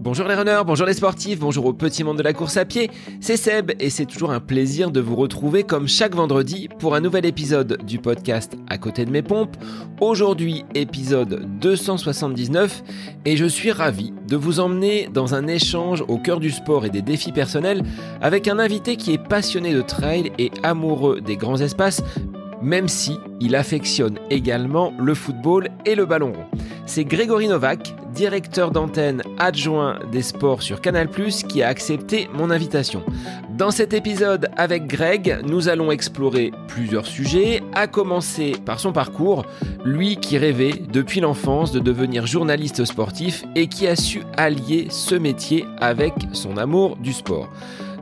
Bonjour les runners, bonjour les sportifs, bonjour au petit monde de la course à pied, c'est Seb et c'est toujours un plaisir de vous retrouver comme chaque vendredi pour un nouvel épisode du podcast À côté de mes pompes. Aujourd'hui, épisode 279 et je suis ravi de vous emmener dans un échange au cœur du sport et des défis personnels avec un invité qui est passionné de trail et amoureux des grands espaces, même si il affectionne également le football et le ballon rond. C'est Grégory Novak, directeur d'antenne adjoint des sports sur Canal+, qui a accepté mon invitation. Dans cet épisode avec Greg, nous allons explorer plusieurs sujets, à commencer par son parcours, lui qui rêvait depuis l'enfance de devenir journaliste sportif et qui a su allier ce métier avec son amour du sport.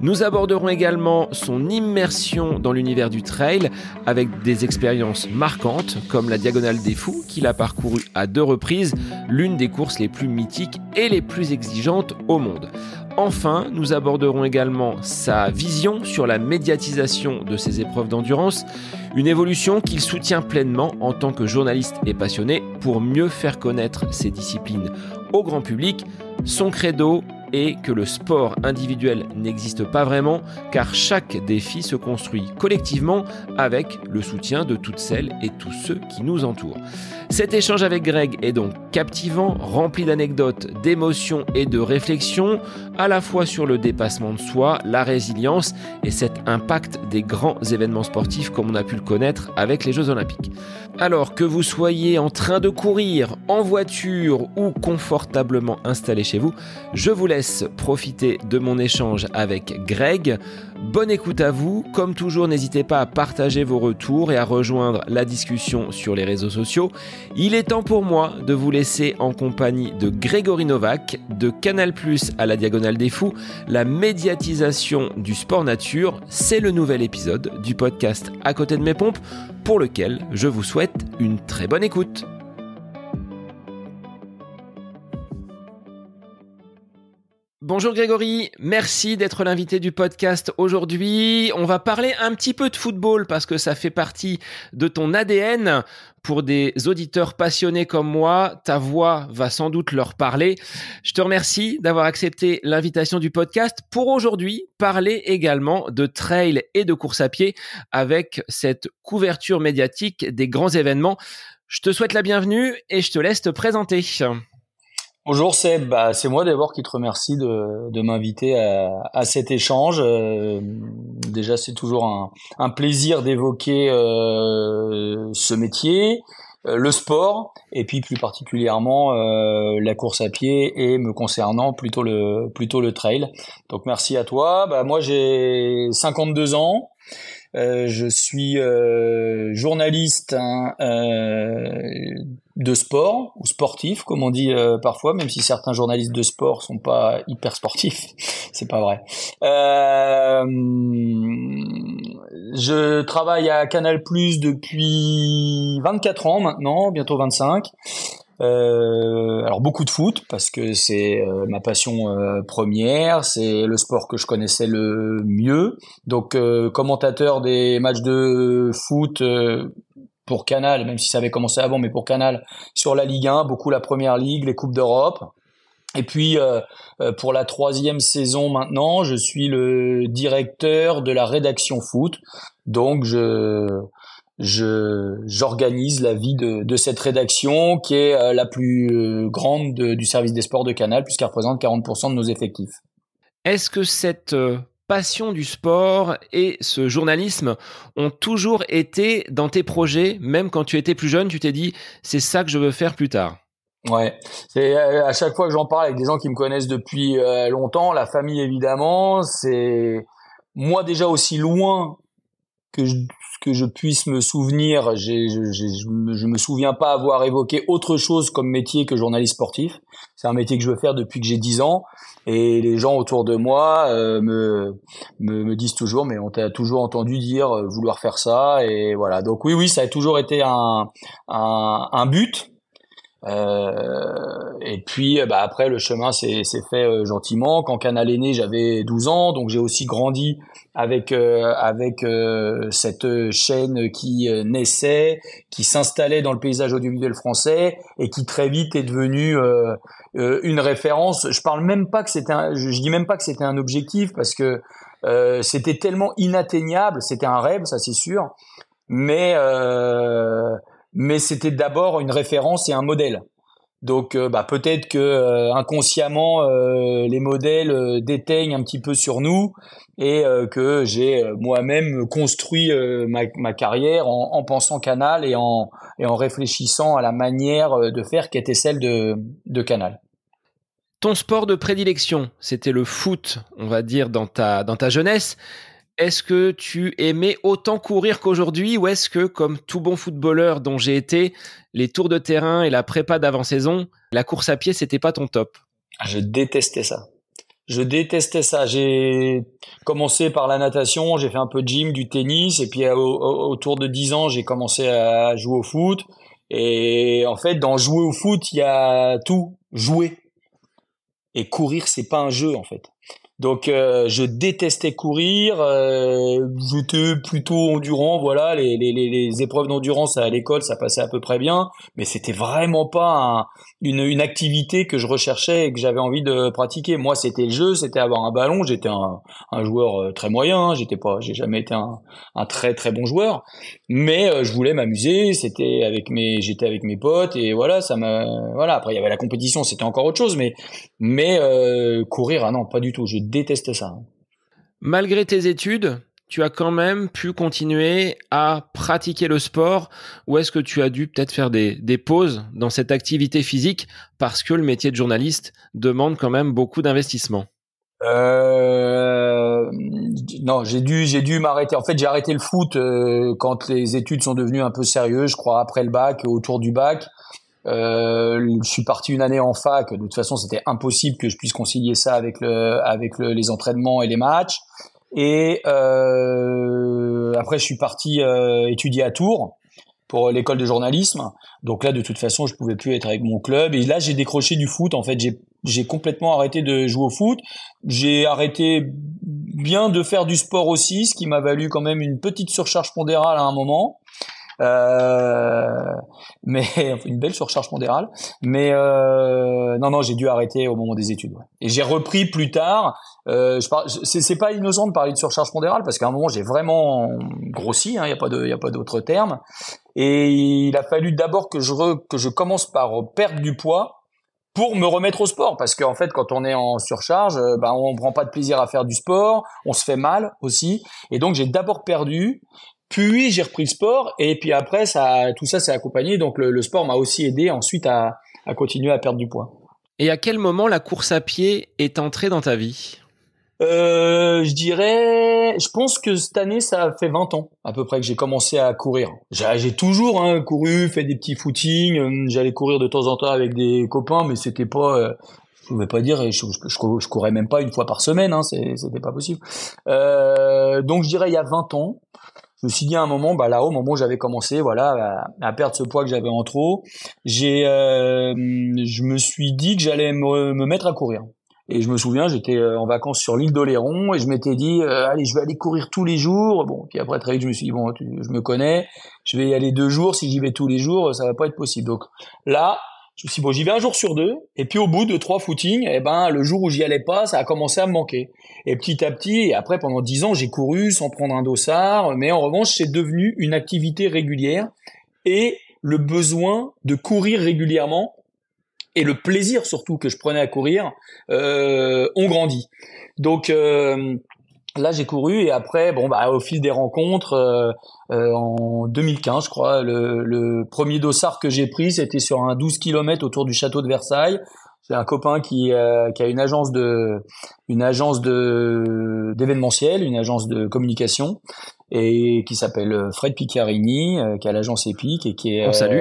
Nous aborderons également son immersion dans l'univers du trail avec des expériences marquantes comme la Diagonale des Fous qu'il a parcourue à 2 reprises, l'une des courses les plus mythiques et les plus exigeantes au monde. Enfin, nous aborderons également sa vision sur la médiatisation de ces épreuves d'endurance, une évolution qu'il soutient pleinement en tant que journaliste et passionné pour mieux faire connaître ces disciplines au grand public. Son credo est que le sport individuel n'existe pas vraiment car chaque défi se construit collectivement avec le soutien de toutes celles et tous ceux qui nous entourent. Cet échange avec Greg est donc captivant, rempli d'anecdotes, d'émotions et de réflexions, à la fois sur le dépassement de soi, la résilience et cet impact des grands événements sportifs comme on a pu le connaître avec les Jeux Olympiques. Alors que vous soyez en train de courir, en voiture ou confortablement installé chez vous, je vous laisse profiter de mon échange avec Greg. Bonne écoute à vous. Comme toujours, n'hésitez pas à partager vos retours et à rejoindre la discussion sur les réseaux sociaux. Il est temps pour moi de vous laisser en compagnie de Grégory Novak, de Canal+ à la Diagonale des Fous, la médiatisation du sport nature. C'est le nouvel épisode du podcast À côté de mes pompes, pour lequel je vous souhaite une très bonne écoute. Bonjour Grégory, merci d'être l'invité du podcast aujourd'hui. On va parler un petit peu de football parce que ça fait partie de ton ADN. Pour des auditeurs passionnés comme moi, ta voix va sans doute leur parler. Je te remercie d'avoir accepté l'invitation du podcast pour aujourd'hui parler également de trail et de course à pied avec cette couverture médiatique des grands événements. Je te souhaite la bienvenue et je te laisse te présenter. Bonjour Seb, c'est moi d'abord qui te remercie de m'inviter à cet échange. Déjà c'est toujours un plaisir d'évoquer ce métier, le sport et puis plus particulièrement la course à pied et me concernant plutôt le trail. Donc merci à toi. Moi j'ai 52 ans. Je suis journaliste de sport ou sportif, comme on dit parfois, même si certains journalistes de sport sont pas hyper sportifs, c'est pas vrai. Je travaille à Canal+ depuis 24 ans maintenant, bientôt 25. Alors beaucoup de foot parce que c'est ma passion première, c'est le sport que je connaissais le mieux. Donc commentateur des matchs de foot pour Canal, même si ça avait commencé avant, mais pour Canal sur la Ligue 1, beaucoup la Première Ligue, les Coupes d'Europe. Et puis pour la 3e saison maintenant, je suis le directeur de la rédaction foot. Donc j'organise la vie de cette rédaction qui est la plus grande du service des sports de Canal puisqu'elle représente 40% de nos effectifs. Est-ce que cette passion du sport et ce journalisme ont toujours été dans tes projets, même quand tu étais plus jeune, tu t'es dit c'est ça que je veux faire plus tard? Ouais, c'est à chaque fois que j'en parle avec des gens qui me connaissent depuis longtemps, la famille évidemment, c'est moi déjà aussi loin que je puisse me souvenir, je me souviens pas avoir évoqué autre chose comme métier que journaliste sportif. C'est un métier que je veux faire depuis que j'ai 10 ans et les gens autour de moi me disent toujours mais on t'a toujours entendu dire vouloir faire ça et voilà. Donc oui, ça a toujours été un but. Et puis après le chemin s'est fait gentiment. Quand Canal est né, j'avais 12 ans, donc j'ai aussi grandi avec cette chaîne qui naissait, qui s'installait dans le paysage audiovisuel français et qui très vite est devenue une référence. Je parle même pas que je dis même pas que c'était un objectif parce que c'était tellement inatteignable, c'était un rêve, ça c'est sûr, mais c'était d'abord une référence et un modèle. Donc peut-être que inconsciemment les modèles déteignent un petit peu sur nous et que j'ai moi-même construit ma carrière en pensant Canal et en réfléchissant à la manière de faire qui était celle de Canal. Ton sport de prédilection, c'était le foot, on va dire, dans ta jeunesse. Est-ce que tu aimais autant courir qu'aujourd'hui ou est-ce que, comme tout bon footballeur dont j'ai été, les tours de terrain et la prépa d'avant-saison, la course à pied, c'était pas ton top? Je détestais ça. J'ai commencé par la natation, j'ai fait un peu de gym, du tennis, et puis autour de 10 ans, j'ai commencé à jouer au foot. Et en fait, dans jouer au foot, il y a tout. Jouer. Et courir, c'est pas un jeu, en fait. Donc je détestais courir, j'étais plutôt endurant, voilà, les épreuves d'endurance à l'école, ça passait à peu près bien, mais c'était vraiment pas une activité que je recherchais et que j'avais envie de pratiquer. Moi, c'était le jeu, c'était avoir un ballon, j'étais un joueur très moyen, hein, j'ai jamais été un très très bon joueur, mais je voulais m'amuser, j'étais avec mes potes et voilà, voilà, après il y avait la compétition, c'était encore autre chose, mais courir, ah non, pas du tout. Je déteste ça. Malgré tes études, tu as quand même pu continuer à pratiquer le sport ou est-ce que tu as dû peut-être faire des pauses dans cette activité physique parce que le métier de journaliste demande quand même beaucoup d'investissement? Non, j'ai dû m'arrêter. En fait, j'ai arrêté le foot quand les études sont devenues un peu sérieuses, je crois après le bac, autour du bac. Je suis parti une année en fac. De toute façon, c'était impossible que je puisse concilier ça avec les entraînements et les matchs. Et après, je suis parti étudier à Tours pour l'école de journalisme. Donc là, de toute façon, je pouvais plus être avec mon club. Et là, j'ai décroché du foot. En fait, j'ai complètement arrêté de jouer au foot. J'ai arrêté bien de faire du sport aussi, ce qui m'a valu quand même une petite surcharge pondérale à un moment. Mais une belle surcharge pondérale, mais non, j'ai dû arrêter au moment des études, ouais. Et j'ai repris plus tard. C'est pas innocent de parler de surcharge pondérale parce qu'à un moment j'ai vraiment grossi, hein, y a pas d'autre terme, et il a fallu d'abord que je commence par perdre du poids pour me remettre au sport, parce qu'en fait quand on est en surcharge, on prend pas de plaisir à faire du sport, on se fait mal aussi, et donc j'ai d'abord perdu. Puis j'ai repris le sport et puis après tout ça s'est accompagné, donc le sport m'a aussi aidé ensuite à continuer à perdre du poids. Et à quel moment la course à pied est entrée dans ta vie? Je pense que cette année ça fait 20 ans à peu près que j'ai commencé à courir. J'ai toujours couru, fait des petits footings, j'allais courir de temps en temps avec des copains, mais c'était pas je pouvais pas dire, je courais même pas une fois par semaine, hein, c'était pas possible. Donc je dirais il y a 20 ans. Je me suis dit à un moment, là, au moment où j'avais commencé, voilà, à perdre ce poids que j'avais en trop, je me suis dit que j'allais me mettre à courir. Et je me souviens, j'étais en vacances sur l'île d'Oléron et je m'étais dit, allez, je vais aller courir tous les jours. Bon, puis après très vite, je me suis dit, bon, je me connais, je vais y aller 2 jours. Si j'y vais tous les jours, ça va pas être possible. Donc là, je me suis dit, bon, j'y vais un jour sur 2. Et puis au bout de 3 footings, le jour où j'y allais pas, ça a commencé à me manquer. Et petit à petit, et après pendant 10 ans, j'ai couru sans prendre un dossard. Mais en revanche, c'est devenu une activité régulière. Et le besoin de courir régulièrement et le plaisir surtout que je prenais à courir ont grandi. Donc là, j'ai couru et après, au fil des rencontres, en 2015, je crois, le premier dossard que j'ai pris, c'était sur un 12 km autour du château de Versailles. C'est un copain qui a une agence d'événementiel, une agence de communication, et qui s'appelle Fred Piccarini, qui a l'agence Epic et qui est. On salue.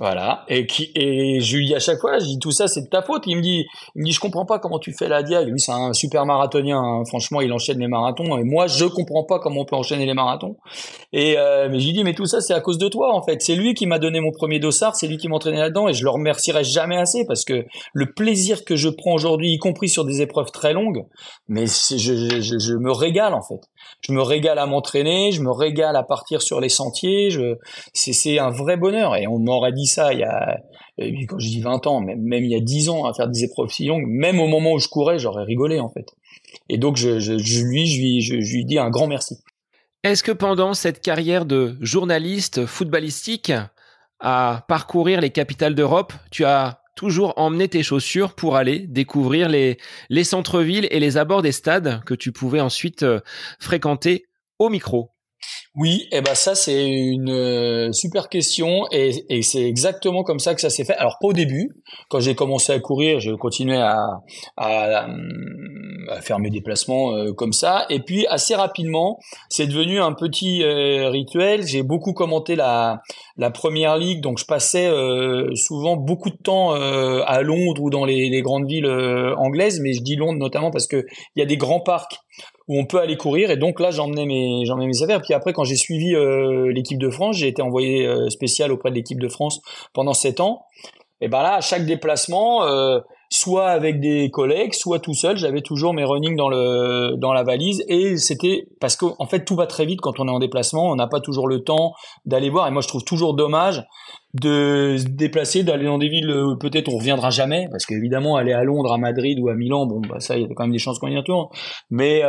Voilà. Et je lui dis à chaque fois, je dis tout ça, c'est de ta faute. Il me dit, je comprends pas comment tu fais la diag. Lui, c'est un super marathonien, hein. Franchement, il enchaîne les marathons. Et moi, je comprends pas comment on peut enchaîner les marathons. Mais je lui dis, mais tout ça, c'est à cause de toi, en fait. C'est lui qui m'a donné mon premier dossard, c'est lui qui m'entraînait là-dedans, et je le remercierai jamais assez parce que le plaisir que je prends aujourd'hui, y compris sur des épreuves très longues, mais je me régale, en fait. Je me régale à m'entraîner, je me régale à partir sur les sentiers. C'est un vrai bonheur. Et on m'aurait dit ça quand je dis 20 ans, même il y a 10 ans, à faire des épreuves si longues, même au moment où je courais, j'aurais rigolé, en fait. Et donc, je lui dis un grand merci. Est-ce que pendant cette carrière de journaliste footballistique à parcourir les capitales d'Europe, tu as toujours emmené tes chaussures pour aller découvrir les centres-villes et les abords des stades que tu pouvais ensuite fréquenter au micro? Oui, et ben ça c'est une super question et c'est exactement comme ça que ça s'est fait. Alors pas au début, quand j'ai commencé à courir, je continuais à, à faire mes déplacements comme ça. Et puis assez rapidement, c'est devenu un petit rituel. J'ai beaucoup commenté la Première Ligue, donc je passais souvent beaucoup de temps à Londres ou dans les grandes villes anglaises. Mais je dis Londres notamment parce que il y a des grands parcs où on peut aller courir, et donc là j'emmenais mes affaires. Puis après, quand j'ai suivi l'équipe de France, j'ai été envoyé spécial auprès de l'équipe de France pendant 7 ans. Et ben là, à chaque déplacement, soit avec des collègues, soit tout seul, j'avais toujours mes running dans la valise. Et c'était parce que en fait tout va très vite quand on est en déplacement, on n'a pas toujours le temps d'aller voir. Et moi je trouve toujours dommage de se déplacer, d'aller dans des villes où peut-être on reviendra jamais, parce qu'évidemment aller à Londres, à Madrid ou à Milan, bon bah ça il y a quand même des chances qu'on y retourne. Mais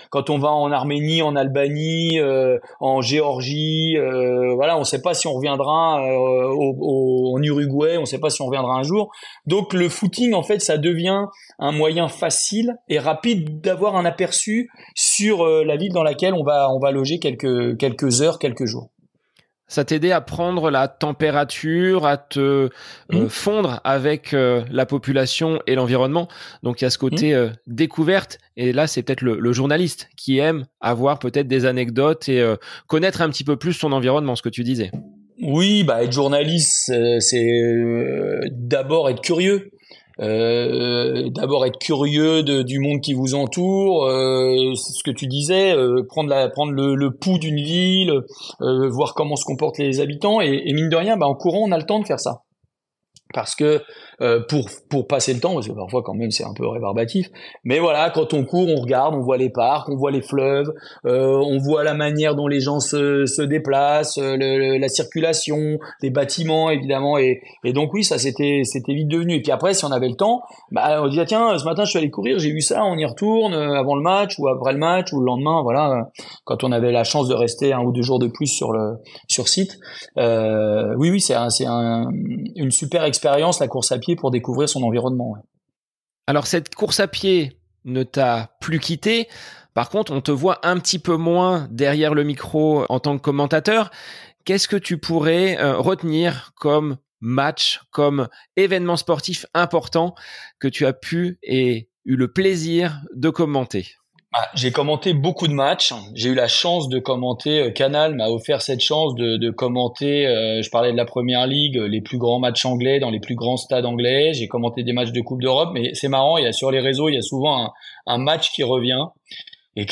quand on va en Arménie, en Albanie, en Géorgie, voilà, on sait pas si on reviendra en Uruguay, on sait pas si on reviendra un jour. Donc le footing en fait ça devient un moyen facile et rapide d'avoir un aperçu sur la ville dans laquelle on va loger quelques heures, quelques jours. Ça t'aidait à prendre la température, à te fondre avec la population et l'environnement. Donc il y a ce côté découverte. Et là, c'est peut-être le journaliste qui aime avoir peut-être des anecdotes et connaître un petit peu plus son environnement, ce que tu disais. Oui, bah être journaliste, c'est d'abord être curieux. D'abord être curieux du monde qui vous entoure, c'est ce que tu disais, prendre le pouls d'une ville, voir comment se comportent les habitants, et mine de rien, bah en courant on a le temps de faire ça. Parce que pour passer le temps, parce que parfois quand même c'est un peu rébarbatif, mais voilà, quand on court, on regarde, on voit les parcs, on voit les fleuves, on voit la manière dont les gens se déplacent, la circulation, les bâtiments évidemment, et donc oui, ça c'était vite devenu. Et puis après, si on avait le temps, bah on dit ah, tiens, ce matin je suis allé courir, j'ai vu ça, on y retourne avant le match ou après le match ou le lendemain, voilà, quand on avait la chance de rester 1 ou 2 jours de plus sur site. Oui, c'est une super expérience, la course à pied, pour découvrir son environnement. Ouais. Alors cette course à pied ne t'a plus quitté. Par contre, on te voit un petit peu moins derrière le micro en tant que commentateur. Qu'est-ce que tu pourrais retenir comme match, comme événement sportif important que tu as pu et eu le plaisir de commenter? J'ai commenté beaucoup de matchs. J'ai eu la chance de commenter. Canal m'a offert cette chance de commenter. Je parlais de la Première Ligue, les plus grands matchs anglais dans les plus grands stades anglais. J'ai commenté des matchs de Coupe d'Europe, mais c'est marrant. Sur les réseaux, il y a souvent un match qui revient. Et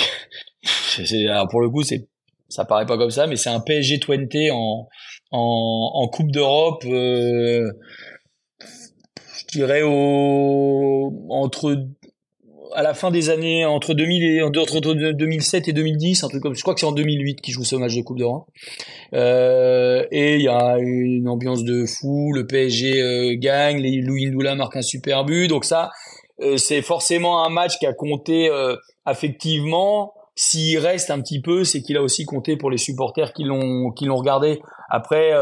alors pour le coup, ça paraît pas comme ça, mais c'est un PSG 20 en Coupe d'Europe. Je dirais à la fin des années entre 2007 et 2010, un truc comme, je crois que c'est en 2008 qu'ils jouent ce match de Coupe d'Europe. Et il y a une ambiance de fou, le PSG gagne, Louis Ndoula marque un super but, donc ça c'est forcément un match qui a compté affectivement. S'il reste un petit peu, c'est qu'il a aussi compté pour les supporters qui l'ont regardé. Après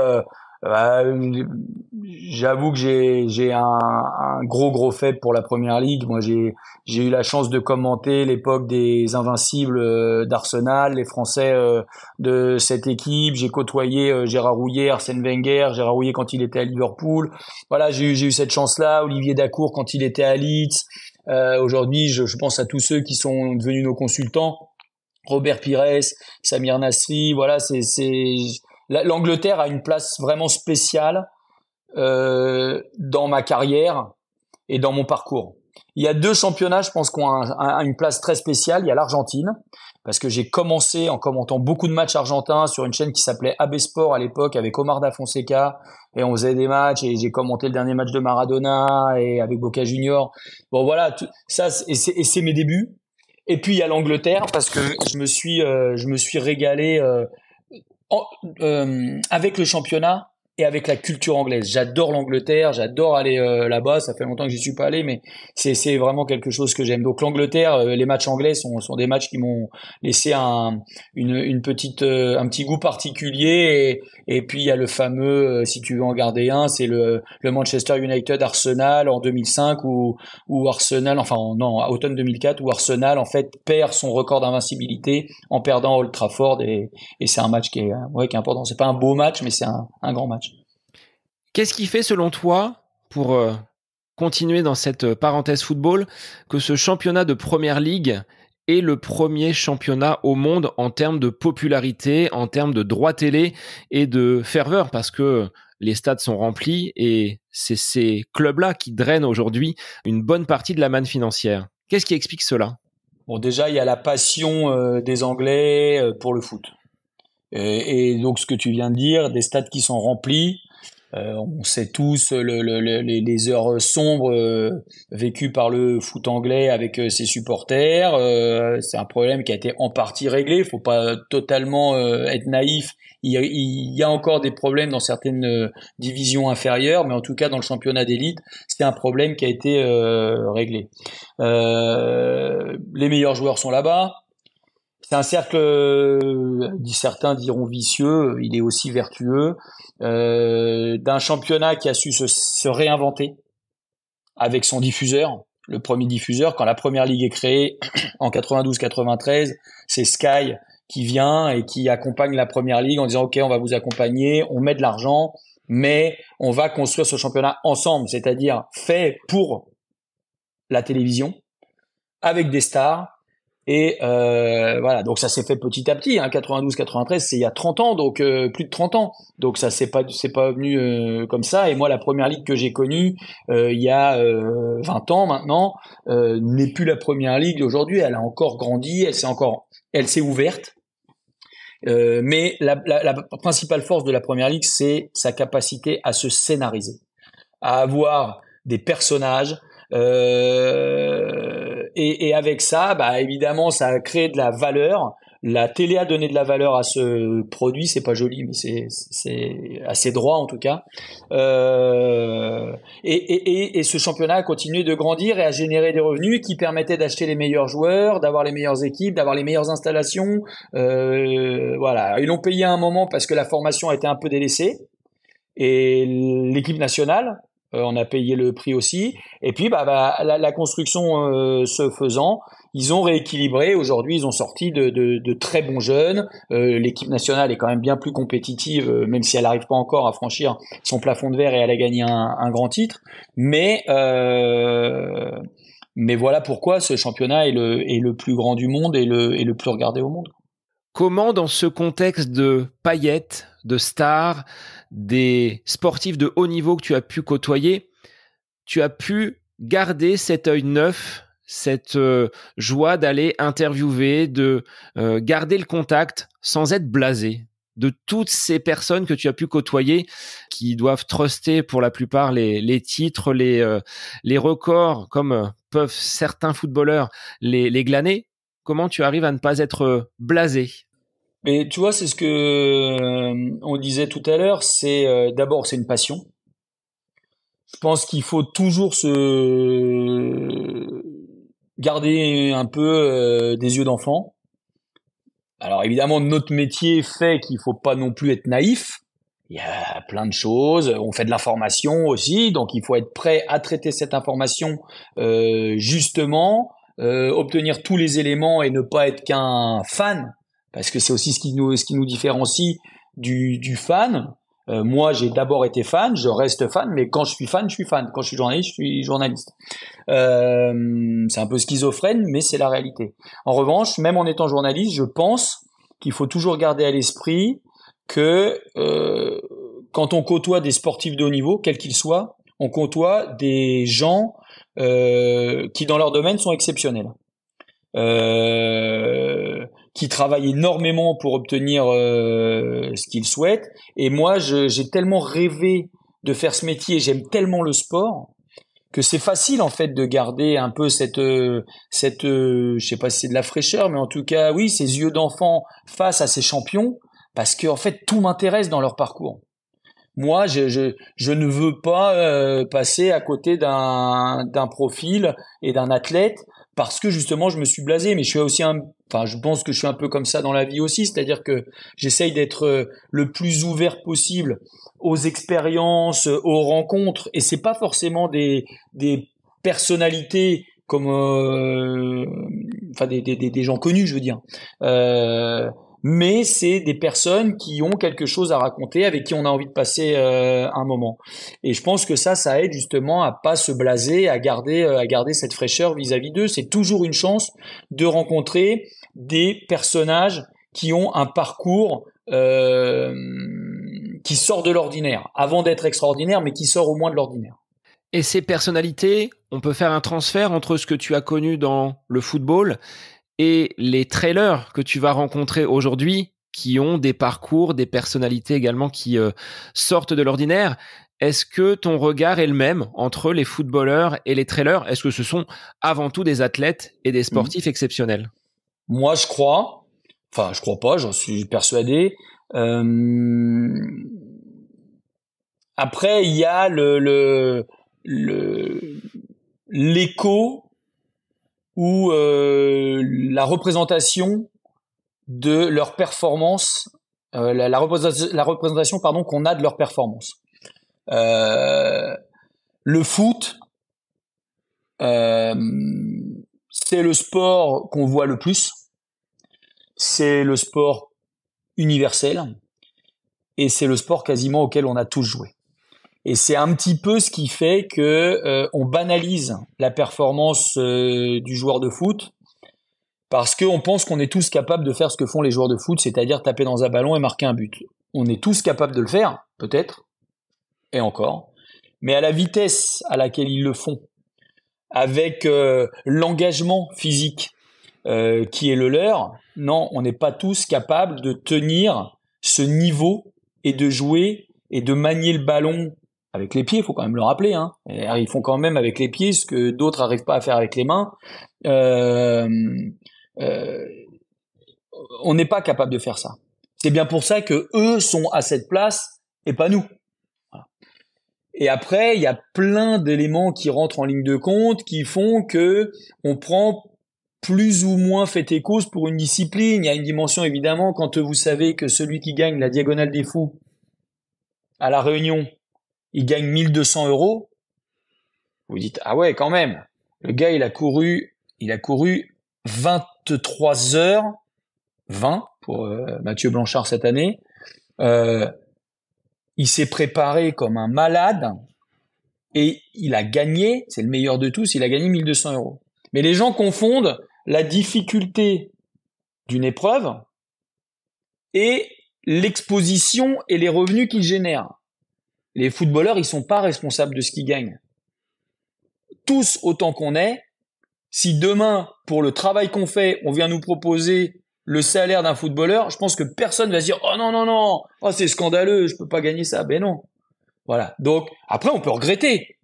j'avoue que j'ai un gros faible pour la Première Ligue. Moi, j'ai eu la chance de commenter l'époque des Invincibles d'Arsenal, les Français de cette équipe. J'ai côtoyé Gérard Rouillet, Arsène Wenger, Gérard Rouillet quand il était à Liverpool. Voilà, j'ai eu cette chance-là. Olivier Dacour quand il était à Leeds. Aujourd'hui, je pense à tous ceux qui sont devenus nos consultants. Robert Pires, Samir Nasri. Voilà, l'Angleterre a une place vraiment spéciale dans ma carrière et dans mon parcours. Il y a 2 championnats, je pense, qui ont une place très spéciale. Il y a l'Argentine, parce que j'ai commencé en commentant beaucoup de matchs argentins sur une chaîne qui s'appelait AB Sport à l'époque, avec Omar Da Fonseca, et on faisait des matchs, et j'ai commenté le dernier match de Maradona, et avec Boca Junior. Bon, voilà, ça, c'est mes débuts. Et puis, il y a l'Angleterre, parce que je me suis régalé avec le championnat et avec la culture anglaise. J'adore l'Angleterre, j'adore aller là-bas. Ça fait longtemps que j'y suis pas allé, mais c'est vraiment quelque chose que j'aime. Donc l'Angleterre, les matchs anglais sont des matchs qui m'ont laissé une petite un petit goût particulier. Et puis il y a le fameux, si tu veux en garder un, c'est le Manchester United Arsenal en 2005 où Arsenal, enfin non, à automne 2004, où Arsenal en fait perd son record d'invincibilité en perdant à Old Trafford, et c'est un match qui est important. C'est pas un beau match, mais c'est un grand match. Qu'est-ce qui fait, selon toi, pour continuer dans cette parenthèse football, que ce championnat de Première Ligue est le premier championnat au monde en termes de popularité, en termes de droits télé et de ferveur, parce que les stades sont remplis et c'est ces clubs-là qui drainent aujourd'hui une bonne partie de la manne financière. Qu'est-ce qui explique cela ? Bon, déjà, il y a la passion des Anglais pour le foot. Et donc, ce que tu viens de dire, des stades qui sont remplis. On sait tous les heures sombres vécues par le foot anglais avec ses supporters. C'est un problème qui a été en partie réglé. Faut pas totalement être naïf. Il y a encore des problèmes dans certaines divisions inférieures, mais en tout cas dans le championnat d'élite, c'est un problème qui a été réglé. Les meilleurs joueurs sont là-bas. C'est un cercle, certains diront vicieux, il est aussi vertueux, d'un championnat qui a su se réinventer avec son diffuseur, le premier diffuseur. Quand la Première Ligue est créée en 92-93, c'est Sky qui vient et qui accompagne la Première Ligue en disant OK, on va vous accompagner, on met de l'argent, mais on va construire ce championnat ensemble, c'est-à-dire fait pour la télévision, avec des stars. Et voilà, donc ça s'est fait petit à petit, hein. 92-93, c'est il y a 30 ans, donc plus de 30 ans. Donc ça c'est pas venu comme ça. Et moi, la Première Ligue que j'ai connue il y a 20 ans maintenant n'est plus la Première Ligue d'aujourd'hui. Elle a encore grandi, elle s'est ouverte. Mais la principale force de la Première Ligue, c'est sa capacité à se scénariser, à avoir des personnages. Et avec ça, bah évidemment, ça a créé de la valeur. La télé a donné de la valeur à ce produit. C'est pas joli, mais c'est assez droit en tout cas. Et ce championnat a continué de grandir et à générer des revenus qui permettaient d'acheter les meilleurs joueurs, d'avoir les meilleures équipes, d'avoir les meilleures installations. Voilà, ils l'ont payé à un moment parce que la formation a été un peu délaissée. Et l'équipe nationale, on a payé le prix aussi. Et puis, la construction se faisant, ils ont rééquilibré. Aujourd'hui, ils ont sorti de très bons jeunes. L'équipe nationale est quand même bien plus compétitive, même si elle n'arrive pas encore à franchir son plafond de verre et à gagner un grand titre. Mais voilà pourquoi ce championnat est le plus grand du monde et le plus regardé au monde. Comment, dans ce contexte de paillettes, de stars, des sportifs de haut niveau que tu as pu côtoyer, tu as pu garder cet œil neuf, cette joie d'aller interviewer, de garder le contact sans être blasé de toutes ces personnes que tu as pu côtoyer, qui doivent truster pour la plupart les titres, les records, comme peuvent certains footballeurs les glaner. Comment tu arrives à ne pas être blasé ? Mais tu vois, c'est ce que on disait tout à l'heure. C'est d'abord, c'est une passion. Je pense qu'il faut toujours se garder un peu des yeux d'enfant. Alors évidemment, notre métier fait qu'il faut pas non plus être naïf. Il y a plein de choses. On fait de l'information aussi, donc il faut être prêt à traiter cette information justement, obtenir tous les éléments et ne pas être qu'un fan. Parce que c'est aussi ce qui nous différencie du fan. Moi, j'ai d'abord été fan, je reste fan, mais quand je suis fan, je suis fan. Quand je suis journaliste. C'est un peu schizophrène, mais c'est la réalité. En revanche, même en étant journaliste, je pense qu'il faut toujours garder à l'esprit que quand on côtoie des sportifs de haut niveau, quels qu'ils soient, on côtoie des gens qui dans leur domaine sont exceptionnels, qui travaillent énormément pour obtenir ce qu'ils souhaitent. Et moi, j'ai tellement rêvé de faire ce métier, j'aime tellement le sport que c'est facile en fait de garder un peu je sais pas si c'est de la fraîcheur, mais en tout cas, oui, ces yeux d'enfant face à ces champions, parce que en fait tout m'intéresse dans leur parcours. Moi, je ne veux pas passer à côté d'un profil et d'un athlète parce que justement je me suis blasé. Mais je suis aussi enfin, je pense que je suis un peu comme ça dans la vie aussi, c'est-à-dire que j'essaye d'être le plus ouvert possible aux expériences, aux rencontres. Et c'est pas forcément des personnalités comme, enfin des gens connus, je veux dire. Mais c'est des personnes qui ont quelque chose à raconter, avec qui on a envie de passer un moment. Et je pense que ça aide justement à pas se blaser, à garder cette fraîcheur vis-à-vis d'eux. C'est toujours une chance de rencontrer des personnages qui ont un parcours qui sort de l'ordinaire, avant d'être extraordinaire, mais qui sort au moins de l'ordinaire. Et ces personnalités, on peut faire un transfert entre ce que tu as connu dans le football et les trailers que tu vas rencontrer aujourd'hui, qui ont des parcours, des personnalités également qui sortent de l'ordinaire. Est-ce que ton regard est le même entre les footballeurs et les trailers? Est-ce que ce sont avant tout des athlètes et des sportifs exceptionnels? Moi, je crois. Enfin, je crois pas, j'en suis persuadé. Après, il y a l'écho ou la représentation de leur performance, la représentation pardon qu'on a de leur performance. Le foot, c'est le sport qu'on voit le plus, c'est le sport universel et c'est le sport quasiment auquel on a tous joué. Et c'est un petit peu ce qui fait que on banalise la performance du joueur de foot, parce qu'on pense qu'on est tous capables de faire ce que font les joueurs de foot, c'est-à-dire taper dans un ballon et marquer un but. On est tous capables de le faire, peut-être, et encore, mais à la vitesse à laquelle ils le font, avec l'engagement physique qui est le leur, non, on n'est pas tous capables de tenir ce niveau et de jouer et de manier le ballon avec les pieds, il faut quand même le rappeler, hein. Et ils font quand même avec les pieds ce que d'autres n'arrivent pas à faire avec les mains. On n'est pas capable de faire ça. C'est bien pour ça que eux sont à cette place et pas nous. Voilà. Et après, il y a plein d'éléments qui rentrent en ligne de compte qui font que on prend plus ou moins fait et cause pour une discipline. Il y a une dimension évidemment quand vous savez que celui qui gagne la Diagonale des Fous à La Réunion, il gagne 1 200 €. Vous dites, ah ouais, quand même. Le gars, il a couru 23h20 pour Mathieu Blanchard cette année. Il s'est préparé comme un malade et il a gagné, c'est le meilleur de tous, il a gagné 1 200 €. Mais les gens confondent la difficulté d'une épreuve et l'exposition et les revenus qu'il génère. Les footballeurs, ils sont pas responsables de ce qu'ils gagnent. Tous autant qu'on est, si demain, pour le travail qu'on fait, on vient nous proposer le salaire d'un footballeur, je pense que personne va se dire « Oh non, non, non, oh, c'est scandaleux, je peux pas gagner ça. » Ben non. Voilà. Donc, après, on peut regretter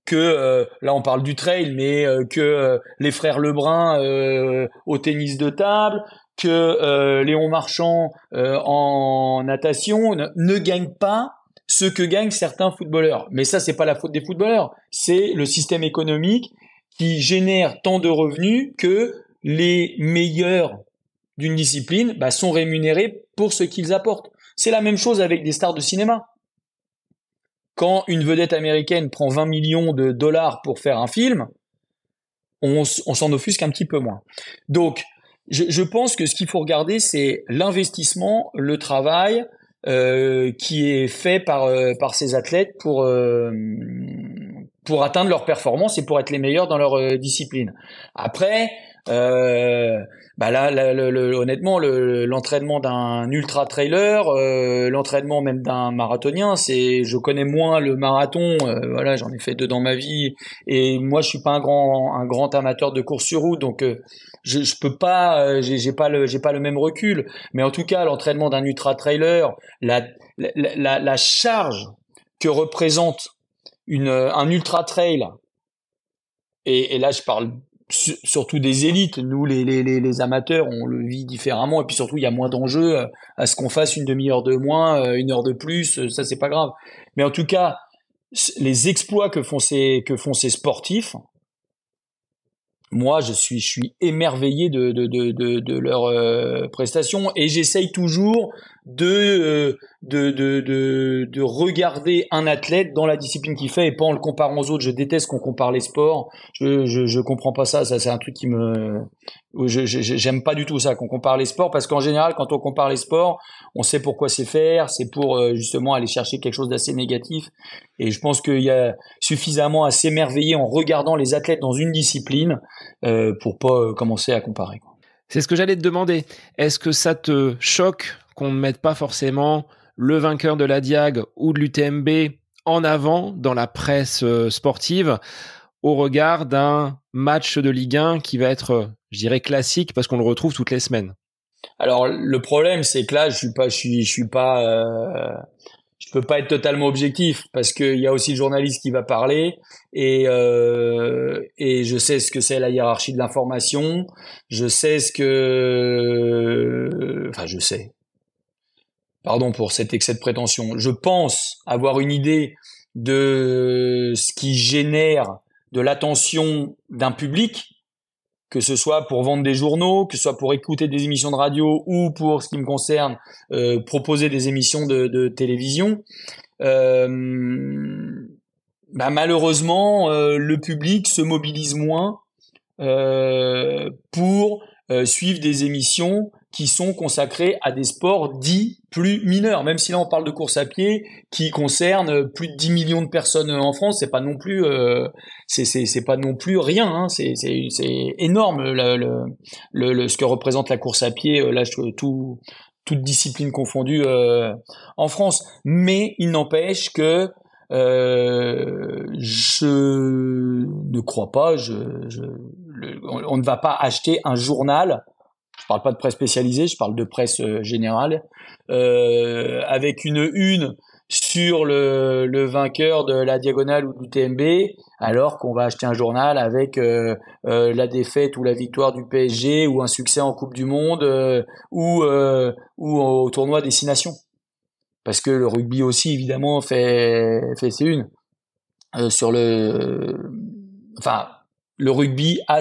que, là on parle du trail, mais que les frères Lebrun au tennis de table, que Léon Marchand en natation ne gagnent pas ce que gagnent certains footballeurs. Mais ça, c'est pas la faute des footballeurs, c'est le système économique qui génère tant de revenus que les meilleurs d'une discipline sont rémunérés pour ce qu'ils apportent. C'est la même chose avec des stars de cinéma. Quand une vedette américaine prend 20 millions de dollars pour faire un film, on s'en offusque un petit peu moins. Donc, je pense que ce qu'il faut regarder, c'est l'investissement, le travail qui est fait par ces athlètes pour atteindre leur performance et pour être les meilleurs dans leur discipline. Après, Honnêtement, l'entraînement d'un ultra trailer, l'entraînement même d'un marathonien, je connais moins le marathon. Voilà, j'en ai fait 2 dans ma vie, et moi, je suis pas un grand amateur de course sur route, donc je peux pas, j'ai pas le même recul. Mais en tout cas, l'entraînement d'un ultra trailer, la charge que représente un ultra trail, et là, je parle surtout des élites. Nous, les amateurs, on le vit différemment. Et puis surtout, il y a moins d'enjeux à ce qu'on fasse une demi-heure de moins, 1 heure de plus. Ça, c'est pas grave. Mais en tout cas, les exploits que font ces sportifs, moi, je suis émerveillé de leurs prestations, et j'essaye toujours de regarder un athlète dans la discipline qu'il fait et pas en le comparant aux autres. Je déteste qu'on compare les sports. Je comprends pas ça. Ça, c'est un truc j'aime pas du tout ça, qu'on compare les sports, parce qu'en général, quand on compare les sports, on sait pourquoi c'est faire. C'est pour justement aller chercher quelque chose d'assez négatif. Et je pense qu'il y a suffisamment à s'émerveiller en regardant les athlètes dans une discipline pour pas commencer à comparer, quoi. C'est ce que j'allais te demander. Est-ce que ça te choque qu'on ne mette pas forcément le vainqueur de la Diag ou de l'UTMB en avant dans la presse sportive au regard d'un match de Ligue 1 qui va être, je dirais, classique parce qu'on le retrouve toutes les semaines? Alors le problème, c'est que là, je peux pas être totalement objectif, parce qu'il y a aussi le journaliste qui va parler, et je sais ce que c'est la hiérarchie de l'information. Je sais je sais. Pardon pour cet excès de prétention. Je pense avoir une idée de ce qui génère de l'attention d'un public, que ce soit pour vendre des journaux, que ce soit pour écouter des émissions de radio, ou pour ce qui me concerne, proposer des émissions de télévision. Malheureusement, le public se mobilise moins pour suivre des émissions qui sont consacrées à des sports dits plus mineurs. Même si là on parle de course à pied qui concerne plus de 10 millions de personnes en France, c'est pas non plus c'est pas non plus rien, hein. C'est énorme ce que représente la course à pied, toute discipline confondue, en France. Mais il n'empêche que je ne crois pas, on ne va pas acheter un journal. Je parle pas de presse spécialisée, je parle de presse générale, avec une sur le vainqueur de la diagonale ou du TMB, alors qu'on va acheter un journal avec la défaite ou la victoire du PSG, ou un succès en Coupe du Monde, ou au tournoi des 6 nations. Parce que le rugby aussi, évidemment, fait ses unes. Le rugby a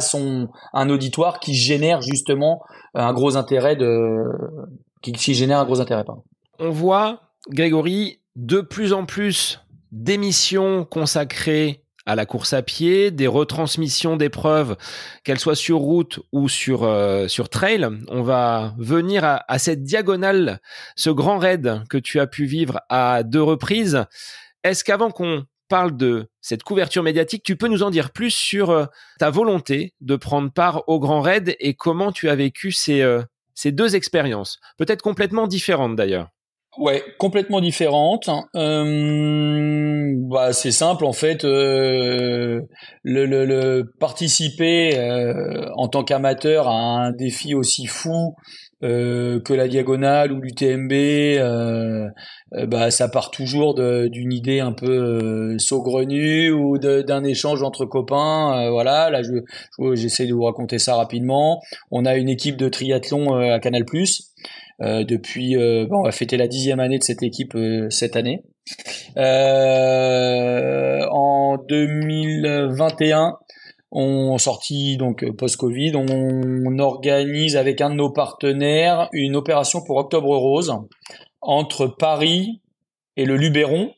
un auditoire qui génère justement un gros intérêt pardon. On voit, Grégory, de plus en plus d'émissions consacrées à la course à pied, des retransmissions d'épreuves, qu'elles soient sur route ou sur trail. On va venir à cette diagonale, ce grand raid que tu as pu vivre à 2 reprises. Est-ce qu'avant qu'on parle de cette couverture médiatique, tu peux nous en dire plus sur ta volonté de prendre part au Grand Raid et comment tu as vécu ces 2 expériences, peut-être complètement différentes d'ailleurs? Ouais, complètement différentes. C'est simple en fait. Le participer en tant qu'amateur à un défi aussi fou que la diagonale ou l'UTMB, ça part toujours d'une idée un peu saugrenue, ou d'un échange entre copains. Voilà, là j'essaie de vous raconter ça rapidement. On a une équipe de triathlon à Canal+. Depuis, on va fêter la 10e année de cette équipe cette année. En 2021, on sortit donc post-Covid, on organise avec un de nos partenaires une opération pour Octobre Rose entre Paris et le Luberon,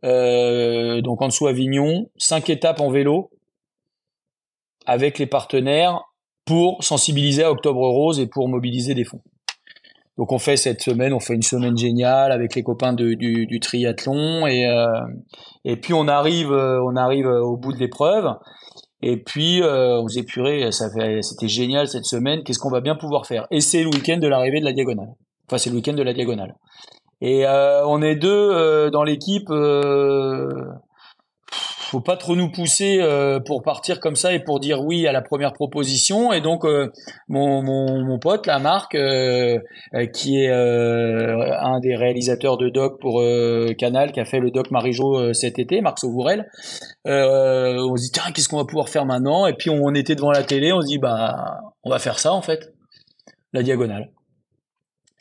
donc en dessous Avignon, 5 étapes en vélo avec les partenaires pour sensibiliser à Octobre Rose et pour mobiliser des fonds. Donc on fait une semaine géniale avec les copains du triathlon, et puis on arrive au bout de l'épreuve, Et puis on se dit purée, c'était génial cette semaine. Qu'est-ce qu'on va bien pouvoir faire? Et c'est le week-end de l'arrivée de la diagonale. Enfin, c'est le week-end de la diagonale. Et on est deux dans l'équipe. Faut pas trop nous pousser pour partir comme ça et pour dire oui à la première proposition. Et donc mon pote, la Marc, qui est un des réalisateurs de doc pour Canal, qui a fait le doc Marie-Jo cet été, Marc Sauvourel, on se dit tiens, qu'est-ce qu'on va pouvoir faire maintenant? Et puis on était devant la télé, on se dit bah on va faire ça en fait, la diagonale.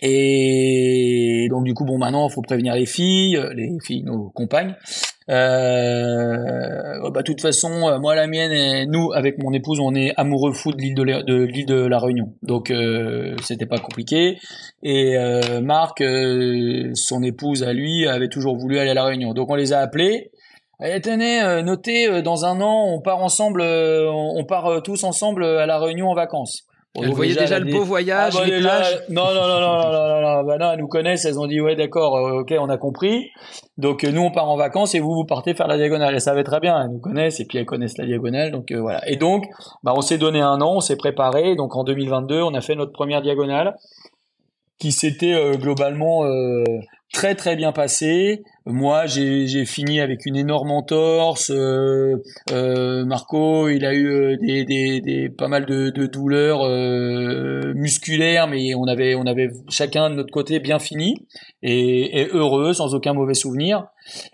Et donc du coup bon maintenant il faut prévenir les filles, nos compagnes. Bah de toute façon moi la mienne et nous avec mon épouse on est amoureux fou de l'île de la Réunion. Donc c'était pas compliqué et Marc son épouse à lui avait toujours voulu aller à la Réunion. Donc on les a appelés. Et tenez, notez dans un an on part ensemble on part tous ensemble à la Réunion en vacances. Bon, elles voyaient déjà le beau voyage, les plages. Non, bah non, elles nous connaissent, elles ont dit ouais d'accord, ok, on a compris. Donc nous on part en vacances et vous partez faire la diagonale. Elles savaient très bien, elles nous connaissent et puis elles connaissent la diagonale, donc voilà. Et donc bah on s'est donné un an, on s'est préparé. Donc en 2022 on a fait notre première diagonale qui s'était globalement très très bien passé. Moi, j'ai fini avec une énorme entorse. Marco, il a eu des pas mal de douleurs musculaires, mais on avait chacun de notre côté bien fini et heureux, sans aucun mauvais souvenir.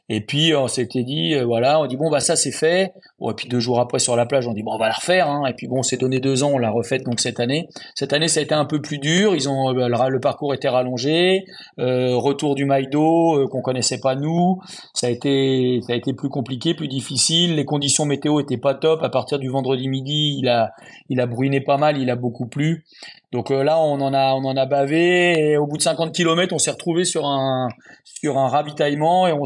Et puis on s'était dit voilà, on dit bon bah ça c'est fait. Bon, et puis 2 jours après sur la plage, on dit bon on va la refaire. Hein. Et puis bon, on s'est donné 2 ans, on l'a refaite donc cette année. Cette année ça a été un peu plus dur. Ils ont le parcours était rallongé, retour du Maïdo qu'on connaissait pas nous. Ça a été plus compliqué, plus difficile. Les conditions météo étaient pas top. À partir du vendredi midi, il a bruiné pas mal, il a beaucoup plu. Donc là, on en a bavé. Et au bout de 50 km, on s'est retrouvé sur un ravitaillement et on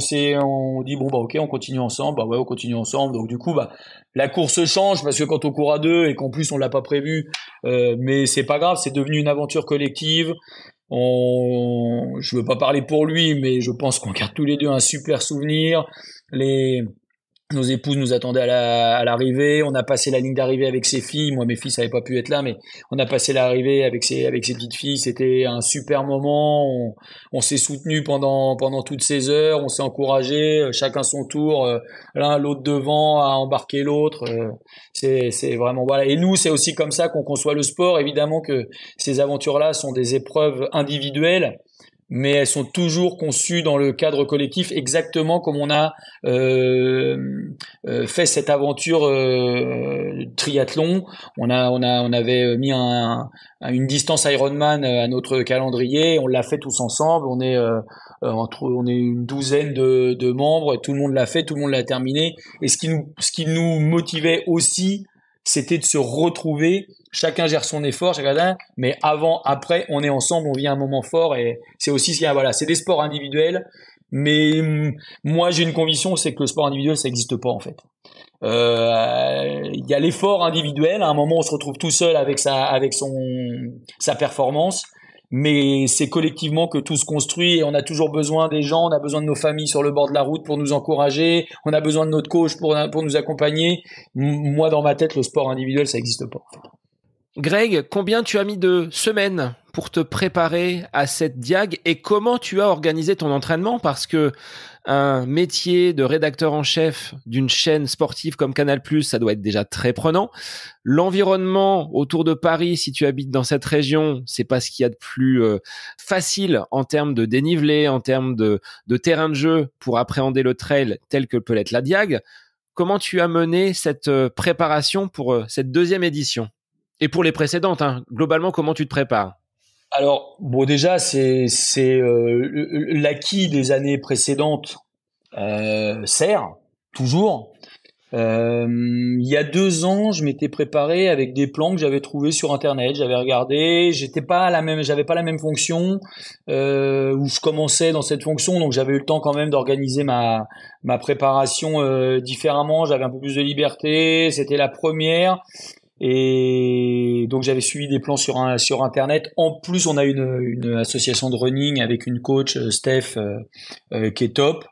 dit bon bah ok, on continue ensemble. Bah ouais, on continue ensemble. Donc du coup, bah la course change parce que quand on court à 2 et qu'en plus on l'a pas prévu, mais c'est pas grave, c'est devenu une aventure collective. Je veux pas parler pour lui, mais je pense qu'on garde tous les deux un super souvenir. Nos épouses nous attendaient à l'arrivée. On a passé la ligne d'arrivée avec ses filles. Moi, mes filles, ça n'avaient pas pu être là, mais on a passé l'arrivée avec ses petites filles. C'était un super moment. On s'est soutenus pendant toutes ces heures. On s'est encouragés, chacun son tour, l'un l'autre devant, à embarquer l'autre. C'est vraiment voilà. Et nous, c'est aussi comme ça qu'on conçoit le sport. Évidemment que ces aventures-là sont des épreuves individuelles, mais elles sont toujours conçues dans le cadre collectif, exactement comme on a fait cette aventure triathlon. On avait mis une distance Ironman à notre calendrier, on l'a fait tous ensemble. On est une douzaine de membres, et tout le monde l'a fait, tout le monde l'a terminé. Et ce qui nous motivait aussi, c'était de se retrouver. Chacun gère son effort, mais après, on est ensemble, on vit un moment fort, et c'est aussi voilà, c'est des sports individuels, mais moi j'ai une conviction, c'est que le sport individuel ça n'existe pas en fait. Il y a l'effort individuel, à un moment on se retrouve tout seul avec sa performance, mais c'est collectivement que tout se construit et on a toujours besoin des gens, on a besoin de nos familles sur le bord de la route pour nous encourager, on a besoin de notre coach pour nous accompagner. Moi dans ma tête le sport individuel ça n'existe pas en fait. Greg, combien tu as mis de semaines pour te préparer à cette diag et comment tu as organisé ton entraînement? Parce que un métier de rédacteur en chef d'une chaîne sportive comme Canal+, ça doit être déjà très prenant. L'environnement autour de Paris, si tu habites dans cette région, c'est pas ce qu'il y a de plus facile en termes de dénivelé, en termes de terrain de jeu pour appréhender le trail tel que peut l'être la diag. Comment tu as mené cette préparation pour cette deuxième édition? Et pour les précédentes, hein, globalement, comment tu te prépares? Alors, bon, déjà, c'est l'acquis des années précédentes sert toujours. Il y a 2 ans, je m'étais préparé avec des plans que j'avais trouvés sur Internet. J'avais regardé, j'avais pas la même fonction où je commençais dans cette fonction, donc j'avais eu le temps quand même d'organiser ma préparation différemment. J'avais un peu plus de liberté. C'était la première. Et donc j'avais suivi des plans sur Internet. En plus, on a une association de running avec une coach, Steph, qui est top.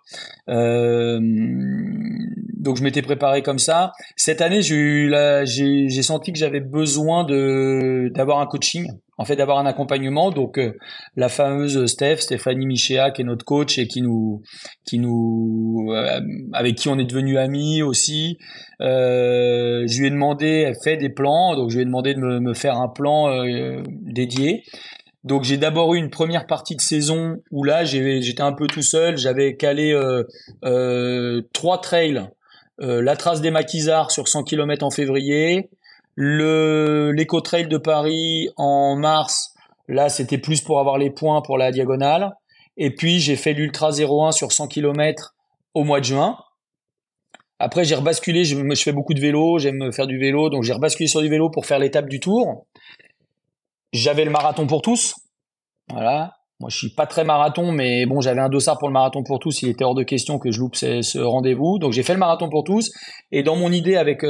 donc je m'étais préparé comme ça. Cette année, j'ai senti que j'avais besoin d'avoir un coaching, en fait, d'avoir un accompagnement. Donc, la fameuse Stéphanie Michéa, qui est notre coach et avec qui on est devenus amis aussi. Je lui ai demandé, elle fait des plans, donc je lui ai demandé de me faire un plan dédié. Donc j'ai d'abord eu une première partie de saison où là j'étais un peu tout seul, j'avais calé 3 trails, la trace des Maquisards sur 100 km en février, l'éco-trail de Paris en mars, là c'était plus pour avoir les points pour la diagonale, et puis j'ai fait l'Ultra 01 sur 100 km au mois de juin. Après j'ai rebasculé, je fais beaucoup de vélo, j'aime faire du vélo, donc j'ai rebasculé sur du vélo pour faire l'étape du Tour. J'avais le marathon pour tous. Voilà. Moi, je suis pas très marathon, mais bon, j'avais un dossard pour le marathon pour tous. Il était hors de question que je loupe ce rendez-vous. Donc, j'ai fait le marathon pour tous. Et dans mon idée avec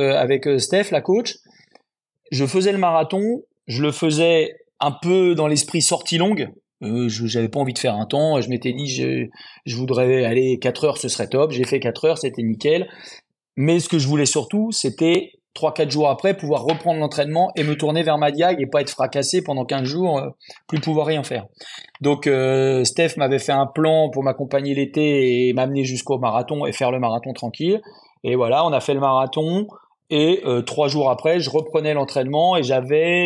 Steph, la coach, je faisais le marathon. Je le faisais un peu dans l'esprit sortie longue. J'avais pas envie de faire un temps. Je m'étais dit, je voudrais aller 4 heures, ce serait top. J'ai fait 4 heures, c'était nickel. Mais ce que je voulais surtout, c'était 3-4 jours après, pouvoir reprendre l'entraînement et me tourner vers ma diag et pas être fracassé pendant 15 jours, plus pouvoir rien faire. Donc, Steph m'avait fait un plan pour m'accompagner l'été et m'amener jusqu'au marathon et faire le marathon tranquille. Et voilà, on a fait le marathon. Et 3 jours après, je reprenais l'entraînement et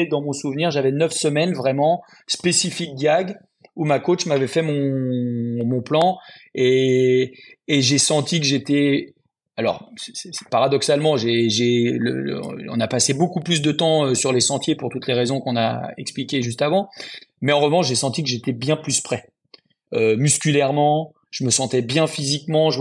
dans mon souvenir, j'avais 9 semaines vraiment spécifiques diag où ma coach m'avait fait mon plan et j'ai senti que j'étais... Alors, paradoxalement, on a passé beaucoup plus de temps sur les sentiers pour toutes les raisons qu'on a expliquées juste avant. Mais en revanche, j'ai senti que j'étais bien plus prêt. Musculairement, je me sentais bien physiquement.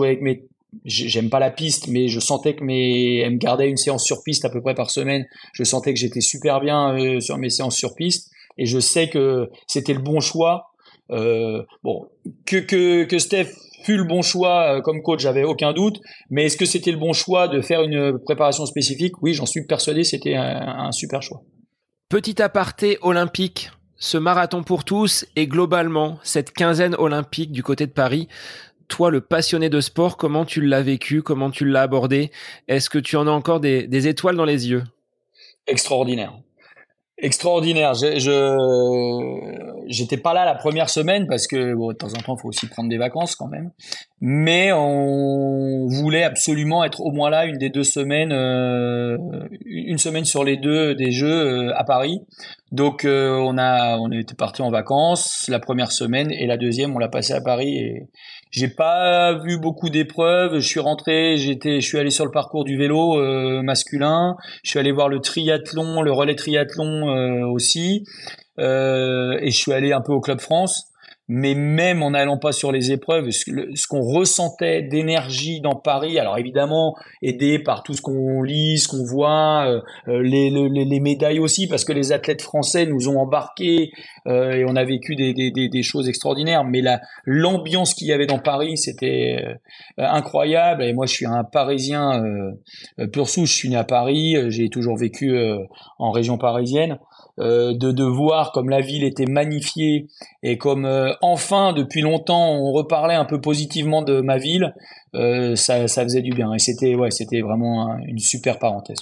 J'aime pas la piste, mais je sentais que elle me gardait une séance sur piste à peu près par semaine. Je sentais que j'étais super bien sur mes séances sur piste. Et je sais que c'était le bon choix. Bon, que Steph fut le bon choix comme coach, j'avais aucun doute. Mais est-ce que c'était le bon choix de faire une préparation spécifique? Oui, j'en suis persuadé, c'était un super choix. Petit aparté olympique, ce marathon pour tous et globalement cette quinzaine olympique du côté de Paris. Toi, le passionné de sport, comment tu l'as vécu? Comment tu l'as abordé? Est-ce que tu en as encore des étoiles dans les yeux? Extraordinaire. Extraordinaire. J'étais pas là la première semaine parce que bon, de temps en temps, il faut aussi prendre des vacances quand même. Mais on voulait absolument être au moins là une des 2 semaines, une semaine sur les 2 des Jeux à Paris. Donc on était parti en vacances la première semaine et la deuxième on l'a passé à Paris et j'ai pas vu beaucoup d'épreuves. Je suis rentré, je suis allé sur le parcours du vélo masculin. Je suis allé voir le triathlon, le relais triathlon aussi. Et je suis allé un peu au Club France. Mais même en n'allant pas sur les épreuves, ce qu'on ressentait d'énergie dans Paris, alors évidemment aidé par tout ce qu'on lit, ce qu'on voit, les médailles aussi, parce que les athlètes français nous ont embarqués et on a vécu des choses extraordinaires. Mais l'ambiance qu'il y avait dans Paris, c'était incroyable. Et moi, je suis un Parisien pur souche. Je suis né à Paris, j'ai toujours vécu en région parisienne. De voir comme la ville était magnifiée et comme enfin depuis longtemps on reparlait un peu positivement de ma ville, ça faisait du bien et c'était vraiment une super parenthèse.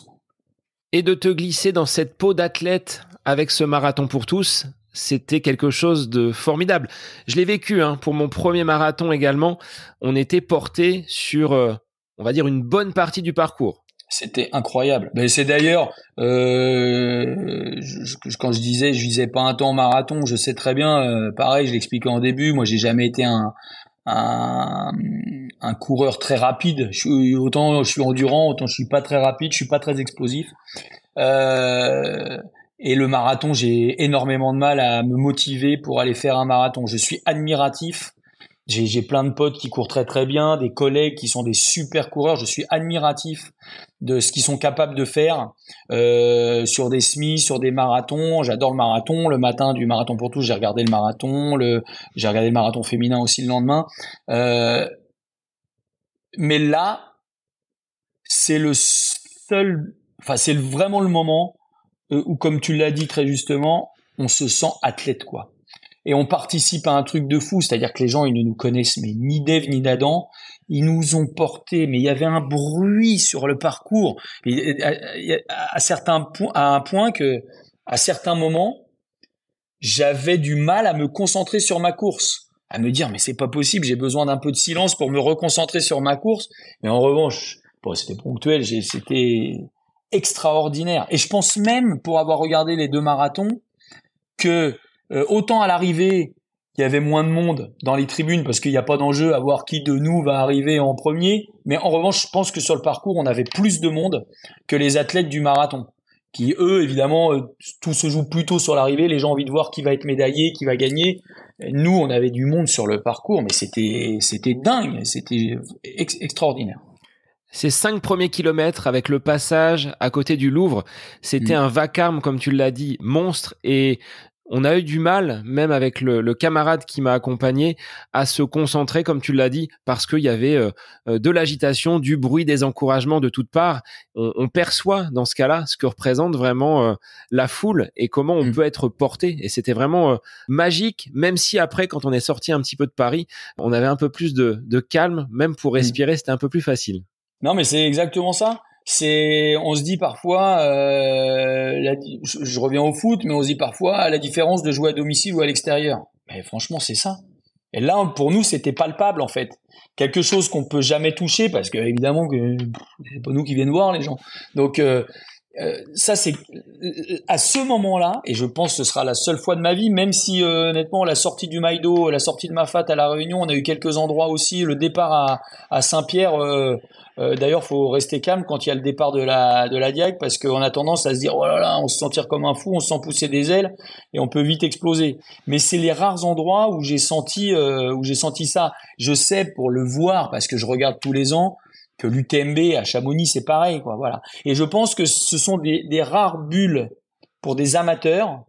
Et de te glisser dans cette peau d'athlète avec ce marathon pour tous, c'était quelque chose de formidable. Je l'ai vécu pour mon premier marathon également. On était porté sur, on va dire, une bonne partie du parcours. C'était incroyable. Mais c'est d'ailleurs, quand je disais, je visais pas un temps marathon, je sais très bien, pareil, je l'expliquais en début, moi j'ai jamais été un coureur très rapide. Autant je suis endurant, autant je suis pas très rapide, je suis pas très explosif. Et le marathon, j'ai énormément de mal à me motiver pour aller faire un marathon. Je suis admiratif. J'ai plein de potes qui courent très très bien, des collègues qui sont des super coureurs. Je suis admiratif de ce qu'ils sont capables de faire sur des semis, sur des marathons. J'adore le marathon. Le matin du marathon pour tous, j'ai regardé le marathon. J'ai regardé le marathon féminin aussi le lendemain. Mais là, c'est c'est vraiment le moment où, comme tu l'as dit très justement, on se sent athlète, quoi. Et on participe à un truc de fou, c'est-à-dire que les gens, ils ne nous connaissent mais ni d'Ève ni d'Adam. Ils nous ont portés, mais il y avait un bruit sur le parcours. À un point que, à certains moments, j'avais du mal à me concentrer sur ma course, à me dire mais c'est pas possible, j'ai besoin d'un peu de silence pour me reconcentrer sur ma course. Mais en revanche, bon, c'était ponctuel, c'était extraordinaire. Et je pense même, pour avoir regardé les 2 marathons, que autant à l'arrivée, il y avait moins de monde dans les tribunes parce qu'il n'y a pas d'enjeu à voir qui de nous va arriver en premier. Mais en revanche, je pense que sur le parcours, on avait plus de monde que les athlètes du marathon, qui eux, évidemment, tout se joue plutôt sur l'arrivée. Les gens ont envie de voir qui va être médaillé, qui va gagner. Et nous, on avait du monde sur le parcours, mais c'était dingue, c'était extraordinaire. Ces 5 premiers kilomètres avec le passage à côté du Louvre, c'était un vacarme, comme tu l'as dit, monstre. Et on a eu du mal, même avec le camarade qui m'a accompagné, à se concentrer, comme tu l'as dit, parce qu'il y avait de l'agitation, du bruit, des encouragements de toutes parts. On perçoit dans ce cas-là ce que représente vraiment la foule et comment on peut être porté. Et c'était vraiment magique, même si après, quand on est sorti un petit peu de Paris, on avait un peu plus de calme, même pour respirer, c'était un peu plus facile. Non, mais c'est exactement ça. On se dit parfois, je reviens au foot, mais on se dit parfois la différence de jouer à domicile ou à l'extérieur. Mais franchement, c'est ça. Et là, pour nous, c'était palpable en fait. Quelque chose qu'on peut jamais toucher parce que évidemment que c'est pas nous qui viennent voir les gens. Donc ça, c'est à ce moment-là, et je pense que ce sera la seule fois de ma vie, même si honnêtement la sortie du Maïdo, la sortie de Mafat à la Réunion, on a eu quelques endroits aussi, le départ à Saint-Pierre. D'ailleurs, faut rester calme quand il y a le départ de la Diag parce qu'on a tendance à se dire oh là là, on se sentir comme un fou, on se sent pousser des ailes et on peut vite exploser. Mais c'est les rares endroits où j'ai senti ça. Je sais pour le voir parce que je regarde tous les ans que l'UTMB à Chamonix c'est pareil quoi, voilà. Et je pense que ce sont des rares bulles pour des amateurs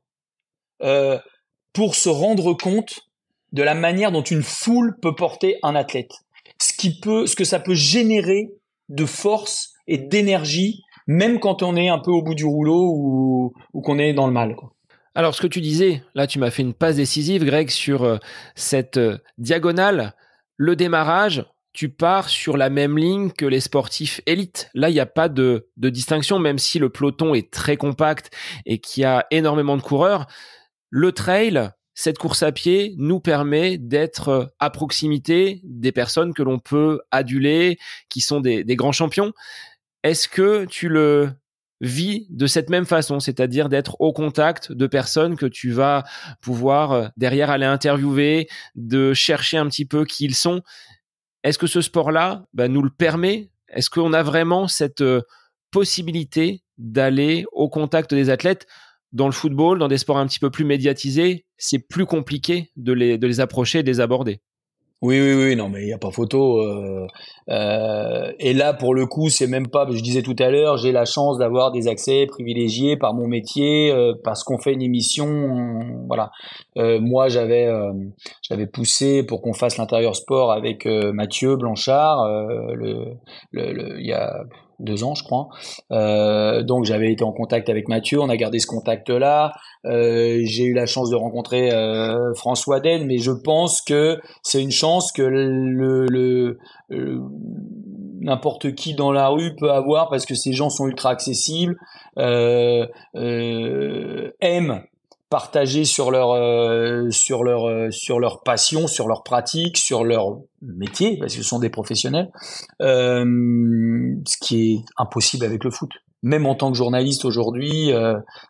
pour se rendre compte de la manière dont une foule peut porter un athlète. Ce que ça peut générer de force et d'énergie, même quand on est un peu au bout du rouleau ou qu'on est dans le mal, quoi. Alors, ce que tu disais, là, tu m'as fait une passe décisive, Greg, sur cette diagonale. Le démarrage, tu pars sur la même ligne que les sportifs élites. Là, il n'y a pas de distinction, même si le peloton est très compact et qu'il y a énormément de coureurs. Le trail, cette course à pied nous permet d'être à proximité des personnes que l'on peut aduler, qui sont des grands champions. Est-ce que tu le vis de cette même façon, c'est-à-dire d'être au contact de personnes que tu vas pouvoir derrière aller interviewer, de chercher un petit peu qui ils sont? Est-ce que ce sport-là nous le permet? Est-ce qu'on a vraiment cette possibilité d'aller au contact des athlètes? Dans le football, dans des sports un petit peu plus médiatisés, c'est plus compliqué de les approcher et de les aborder. Oui, non, mais il n'y a pas photo. Et là, pour le coup, c'est même pas. Je disais tout à l'heure, j'ai la chance d'avoir des accès privilégiés par mon métier, parce qu'on fait une émission. Voilà. Moi, j'avais poussé pour qu'on fasse l'intérieur sport avec Mathieu Blanchard. Il y a 2 ans, je crois. Donc, j'avais été en contact avec Mathieu. On a gardé ce contact-là. J'ai eu la chance de rencontrer François Den, mais je pense que c'est une chance que n'importe qui dans la rue peut avoir parce que ces gens sont ultra accessibles, aiment partager sur leur passion, sur leur pratique, sur leur métier parce que ce sont des professionnels, ce qui est impossible avec le foot. Même en tant que journaliste aujourd'hui,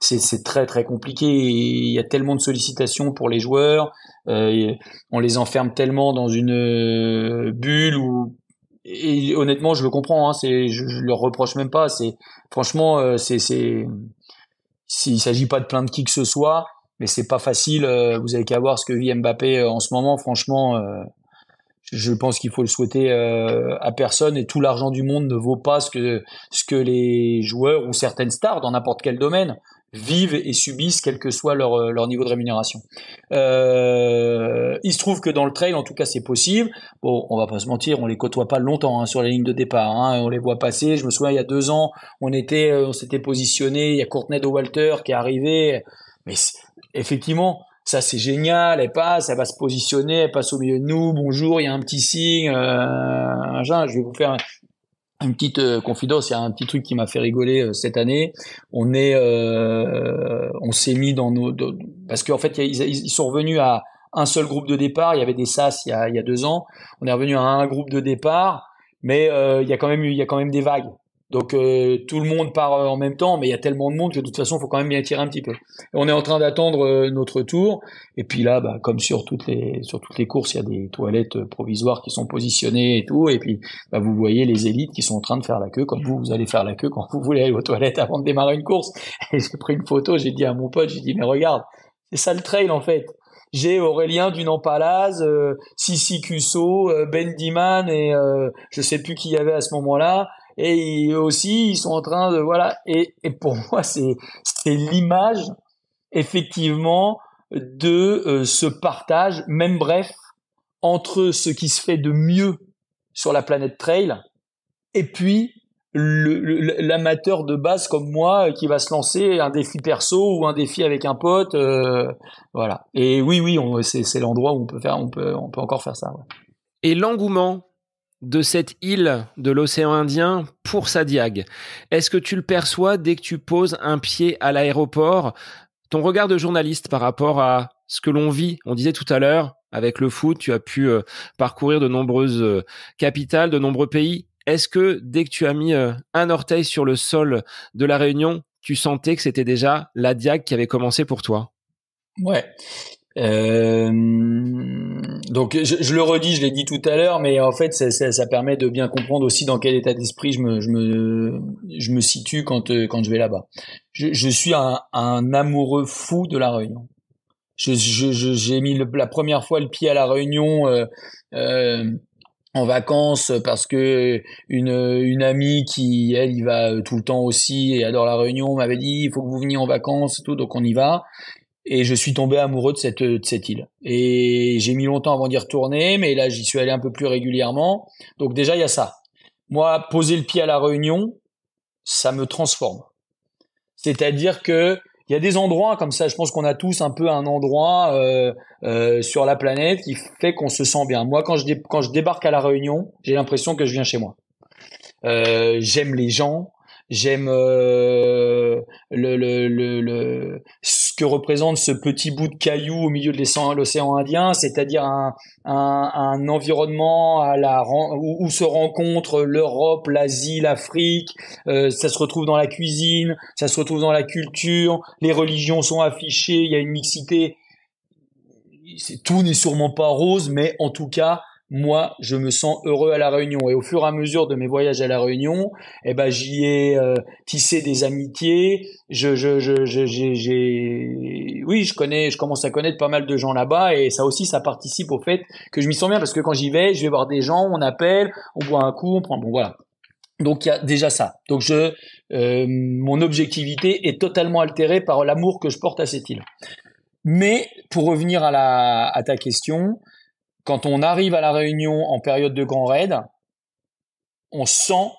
c'est très très compliqué. Il y a tellement de sollicitations pour les joueurs, on les enferme tellement dans une bulle où, et honnêtement, je le comprends. Hein, je leur reproche même pas. Franchement, s'il s'agit pas de plaindre qui que ce soit, mais c'est pas facile. Vous avez qu'à voir ce que vit Mbappé en ce moment. Franchement. Je pense qu'il faut le souhaiter à personne et tout l'argent du monde ne vaut pas ce que les joueurs ou certaines stars dans n'importe quel domaine vivent et subissent quel que soit leur niveau de rémunération. Il se trouve que dans le trail, en tout cas, c'est possible. Bon, on va pas se mentir, on les côtoie pas longtemps sur la ligne de départ. On les voit passer. Je me souviens, il y a 2 ans, on s'était positionné. Il y a Courtney Dauwalter qui est arrivé. Mais effectivement, Ça, c'est génial. Elle passe, elle va se positionner, elle passe au milieu de nous. Bonjour, il y a un petit signe. Je vais vous faire une petite confidence. Il y a un petit truc qui m'a fait rigoler cette année. On s'est mis parce qu'en fait, ils sont revenus à un seul groupe de départ. Il y avait des SAS il y a 2 ans. On est revenu à un groupe de départ, mais il y a quand même des vagues. Donc tout le monde part en même temps, mais il y a tellement de monde que de toute façon, il faut quand même bien tirer un petit peu. Et on est en train d'attendre notre tour. Et puis là, comme sur toutes les courses, il y a des toilettes provisoires qui sont positionnées et tout. Et puis vous voyez les élites qui sont en train de faire la queue, comme vous allez faire la queue quand vous voulez aller aux toilettes avant de démarrer une course. Et j'ai pris une photo, j'ai dit à mon pote, mais regarde, c'est ça le trail en fait. J'ai Aurélien Dunampalaz, Sissi Cusso, Ben Diman et je sais plus qui y avait à ce moment-là. Et eux aussi, ils sont en train de voilà. Et pour moi, c'est l'image effectivement de ce partage, même bref, entre ce qui se fait de mieux sur la planète trail et puis l'amateur de base comme moi qui va se lancer un défi perso ou un défi avec un pote, voilà. Et oui, c'est l'endroit où on peut encore faire ça. Ouais. Et l'engouement de cette île de l'océan Indien pour sa diag, est-ce que tu le perçois dès que tu poses un pied à l'aéroport? Ton regard de journaliste par rapport à ce que l'on vit, on disait tout à l'heure, avec le foot, tu as pu parcourir de nombreuses capitales, de nombreux pays. Est-ce que dès que tu as mis un orteil sur le sol de la Réunion, tu sentais que c'était déjà la diag qui avait commencé pour toi? Ouais. Donc je le redis, je l'ai dit tout à l'heure, mais en fait ça permet de bien comprendre aussi dans quel état d'esprit je me situe quand je vais là-bas. Je suis un amoureux fou de la Réunion. J'ai mis la première fois le pied à la Réunion en vacances parce que une amie qui elle y va tout le temps aussi et adore la Réunion m'avait dit il faut que vous veniez en vacances et tout, donc on y va. Et je suis tombé amoureux de cette île. Et j'ai mis longtemps avant d'y retourner, mais là, j'y suis allé un peu plus régulièrement. Donc déjà, il y a ça. Moi, poser le pied à la Réunion, ça me transforme. C'est-à-dire que il y a des endroits comme ça, je pense qu'on a tous un peu un endroit sur la planète qui fait qu'on se sent bien. Moi, quand je débarque à la Réunion, j'ai l'impression que je viens chez moi. J'aime les gens, j'aime ce que représente ce petit bout de caillou au milieu de l'océan Indien, c'est-à-dire un environnement où se rencontrent l'Europe, l'Asie, l'Afrique. Ça se retrouve dans la cuisine, ça se retrouve dans la culture, les religions sont affichées, il y a une mixité. Tout n'est sûrement pas rose, mais en tout cas, moi, je me sens heureux à La Réunion. Et au fur et à mesure de mes voyages à La Réunion, j'y ai tissé des amitiés. Je commence à connaître pas mal de gens là-bas, et ça aussi, ça participe au fait que je m'y sens bien, parce que quand j'y vais, je vais voir des gens, on appelle, on boit un coup, on prend, bon voilà. Donc il y a déjà ça. Donc mon objectivité est totalement altérée par l'amour que je porte à cette île. Mais pour revenir à ta question, quand on arrive à La Réunion en période de grand raid, on sent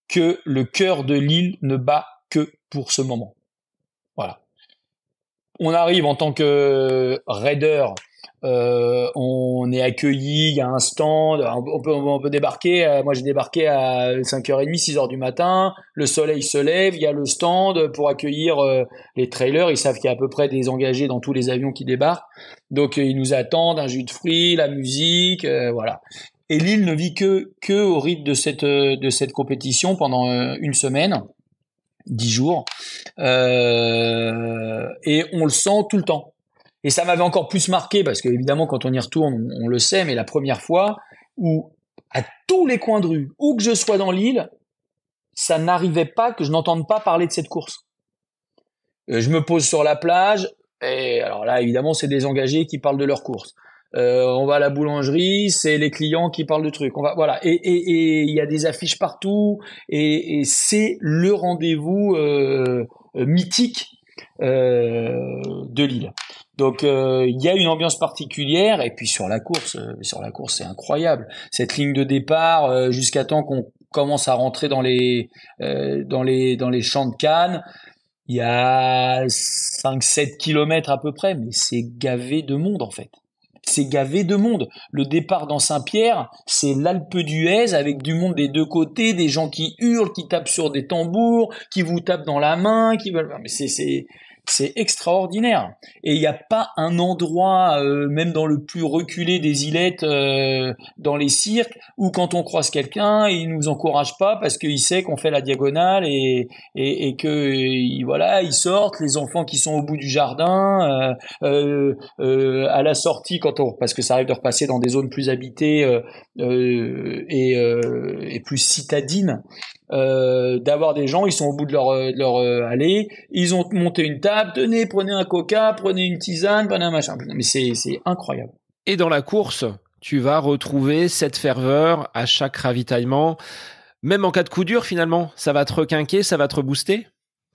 que le cœur de l'île ne bat que pour ce moment. Voilà. On arrive en tant que raider, on est accueilli, il y a un stand, on peut débarquer. Moi, j'ai débarqué à 5h30, 6h du matin. Le soleil se lève, il y a le stand pour accueillir les trailers. Ils savent qu'il y a à peu près des engagés dans tous les avions qui débarquent. Donc, ils nous attendent, un jus de fruits, la musique, voilà. Et l'île ne vit que au rythme de cette compétition pendant une semaine. 10 jours, et on le sent tout le temps. Et ça m'avait encore plus marqué, parce que évidemment quand on y retourne, on le sait, mais la première fois où à tous les coins de rue, où que je sois dans l'île, ça n'arrivait pas que je n'entende pas parler de cette course. Je me pose sur la plage, et alors là évidemment c'est des engagés qui parlent de leur course. On va à la boulangerie, c'est les clients qui parlent de trucs. Voilà, et il y a des affiches partout, et c'est le rendez-vous mythique de l'île. Donc il y a une ambiance particulière, et puis sur la course c'est incroyable. Cette ligne de départ jusqu'à temps qu'on commence à rentrer dans les champs de canne. il y a 5-7 kilomètres à peu près, mais c'est gavé de monde en fait. C'est gavé de monde. Le départ dans Saint-Pierre, c'est l'Alpe d'Huez avec du monde des deux côtés, des gens qui hurlent, qui tapent sur des tambours, qui vous tapent dans la main, qui veulent. Mais c'est extraordinaire. Et il n'y a pas un endroit, même dans le plus reculé des ilettes, dans les cirques, où quand on croise quelqu'un, il nous encourage pas parce qu'il sait qu'on fait la diagonale et que voilà, ils sortent, les enfants qui sont au bout du jardin, à la sortie parce que ça arrive de repasser dans des zones plus habitées et plus citadines. D'avoir des gens, ils sont au bout de leur allée, ils ont monté une table, tenez, prenez un coca, prenez une tisane, prenez un machin. Mais c'est incroyable. Et dans la course, tu vas retrouver cette ferveur à chaque ravitaillement. Même en cas de coup dur, finalement, ça va te requinquer, ça va te rebooster?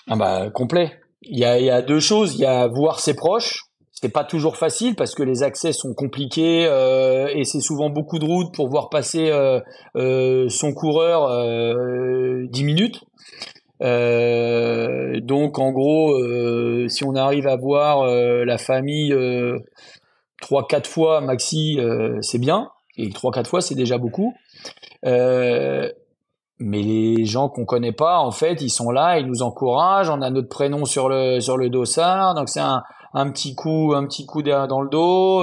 Ah bah, complet. Il y a deux choses. Il y a voir ses proches. C'est pas toujours facile parce que les accès sont compliqués et c'est souvent beaucoup de route pour voir passer son coureur 10 minutes. Donc en gros, si on arrive à voir la famille 3-4 fois maxi, c'est bien. Et 3-4 fois, c'est déjà beaucoup. Mais les gens qu'on connaît pas, en fait, ils sont là, ils nous encouragent. On a notre prénom sur le dossard, donc c'est un petit coup dans le dos,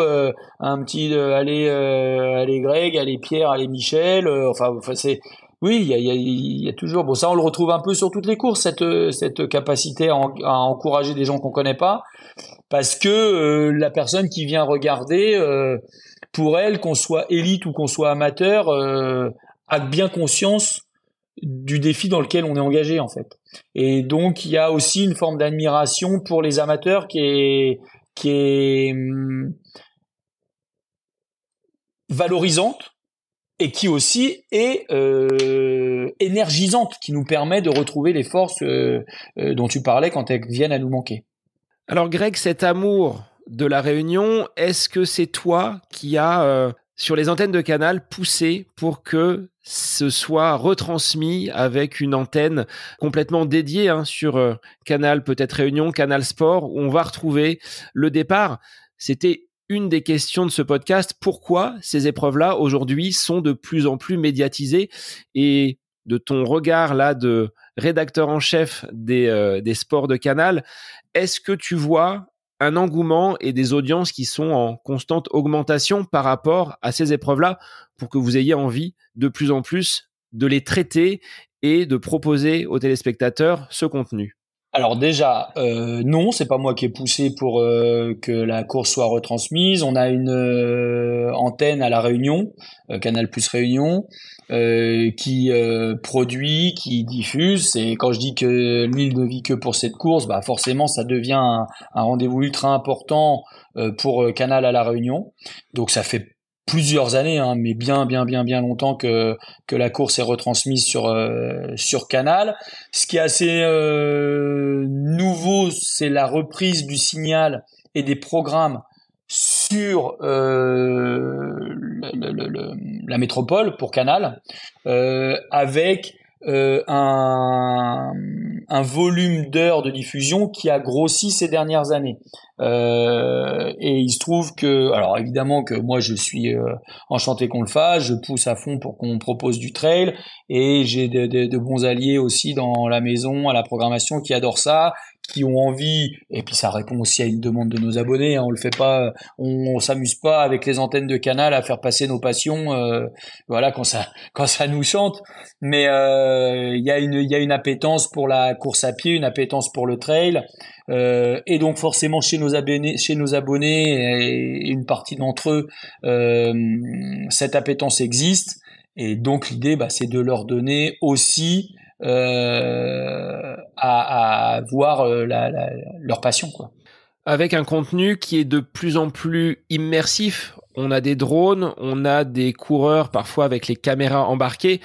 un petit allez Greg, allez Pierre, allez Michel. Enfin c'est oui, il y a toujours. Bon, ça on le retrouve un peu sur toutes les courses, cette capacité à encourager des gens qu'on connaît pas, parce que la personne qui vient regarder, pour elle, qu'on soit élite ou qu'on soit amateur, a bien conscience du défi dans lequel on est engagé en fait. Et donc il y a aussi une forme d'admiration pour les amateurs qui est valorisante et qui aussi est énergisante, qui nous permet de retrouver les forces dont tu parlais quand elles viennent à nous manquer. Alors Greg, cet amour de la Réunion, est-ce que c'est toi qui as sur les antennes de Canal poussé pour que ce soit retransmis avec une antenne complètement dédiée sur Canal, peut-être Réunion, Canal Sport, où on va retrouver le départ? C'était une des questions de ce podcast. Pourquoi ces épreuves-là, aujourd'hui, sont de plus en plus médiatisées? Et de ton regard là de rédacteur en chef des sports de Canal, est-ce que tu vois un engouement et des audiences qui sont en constante augmentation par rapport à ces épreuves-là, pour que vous ayez envie de plus en plus de les traiter et de proposer aux téléspectateurs ce contenu? Alors déjà, non, c'est pas moi qui ai poussé pour que la course soit retransmise. On a une antenne à La Réunion, Canal Plus Réunion, qui produit, qui diffuse. Et quand je dis que l'île ne vit que pour cette course, bah forcément, ça devient un rendez-vous ultra important pour Canal à La Réunion. Donc ça fait plusieurs années, mais bien longtemps que la course est retransmise sur Canal. Ce qui est assez nouveau, c'est la reprise du signal et des programmes sur la métropole pour Canal, avec un volume d'heures de diffusion qui a grossi ces dernières années. Et il se trouve que, alors évidemment que moi je suis enchanté qu'on le fasse, je pousse à fond pour qu'on propose du trail, et j'ai de bons alliés aussi dans la maison, à la programmation, qui adorent ça, qui ont envie, et puis ça répond aussi à une demande de nos abonnés, on le fait pas, on s'amuse pas avec les antennes de Canal à faire passer nos passions, voilà, quand ça nous chante, mais il y a une appétence pour la course à pied, une appétence pour le trail, et donc forcément chez nos abonnés et une partie d'entre eux, cette appétence existe, et donc l'idée, c'est de leur donner aussi à voir leur passion, quoi. Avec un contenu qui est de plus en plus immersif. On a des drones, on a des coureurs parfois avec les caméras embarquées.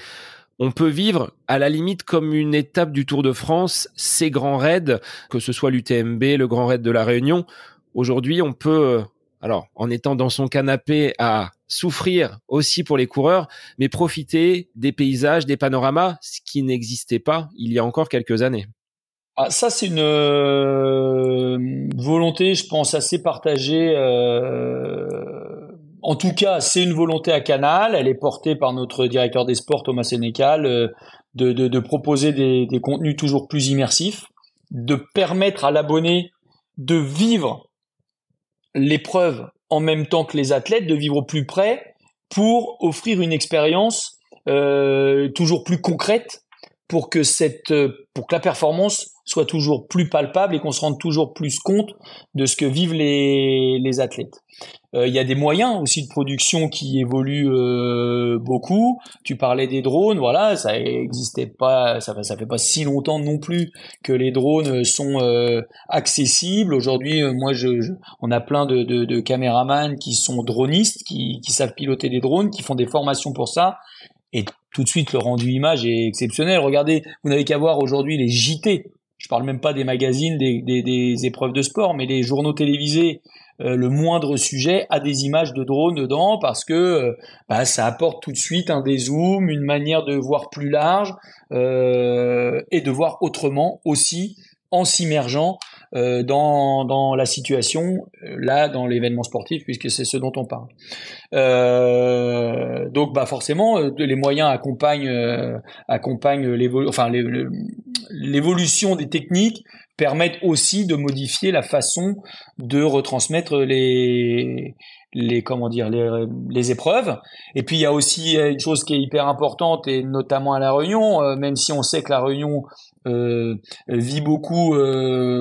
On peut vivre à la limite comme une étape du Tour de France, ces grands raids, que ce soit l'UTMB, le Grand Raid de la Réunion. Aujourd'hui, on peut, alors en étant dans son canapé, à souffrir aussi pour les coureurs, mais profiter des paysages, des panoramas, ce qui n'existait pas il y a encore quelques années. Ah, ça, c'est une volonté, je pense, assez partagée. En tout cas, c'est une volonté à Canal. Elle est portée par notre directeur des sports, Thomas Sénécal, de proposer des contenus toujours plus immersifs, de permettre à l'abonné de vivre l'épreuve en même temps que les athlètes, de vivre au plus près pour offrir une expérience toujours plus concrète pour que la performance soit toujours plus palpable et qu'on se rende toujours plus compte de ce que vivent les athlètes. Il y a des moyens aussi de production qui évoluent beaucoup. Tu parlais des drones, voilà, ça existait pas, ça fait pas si longtemps non plus que les drones sont accessibles. Aujourd'hui, on a plein de caméramans qui sont dronistes, qui savent piloter des drones, qui font des formations pour ça. Et tout de suite, le rendu image est exceptionnel. Regardez, vous n'avez qu'à voir aujourd'hui les JT. Je parle même pas des magazines, des épreuves de sport, mais les journaux télévisés. Le moindre sujet a des images de drones dedans parce que ça apporte tout de suite un dézoom, une manière de voir plus large et de voir autrement aussi en s'immergeant dans la situation, là, dans l'événement sportif, puisque c'est ce dont on parle. Donc, forcément, les moyens accompagnent l'évolution des techniques, permettent aussi de modifier la façon de retransmettre les épreuves. Et puis il y a aussi une chose qui est hyper importante, et notamment à La Réunion, même si on sait que La Réunion vit beaucoup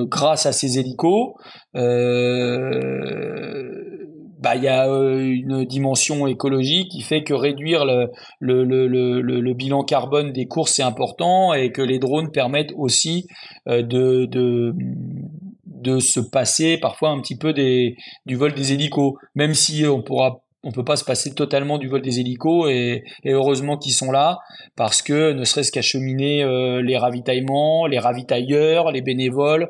grâce à ses hélicos, il y a une dimension écologique qui fait que réduire le bilan carbone des courses c'est important, et que les drones permettent aussi de se passer parfois un petit peu du vol des hélicos, même si on peut pas se passer totalement du vol des hélicos, et heureusement qu'ils sont là, parce que ne serait-ce qu'acheminer les ravitaillements, les ravitailleurs, les bénévoles,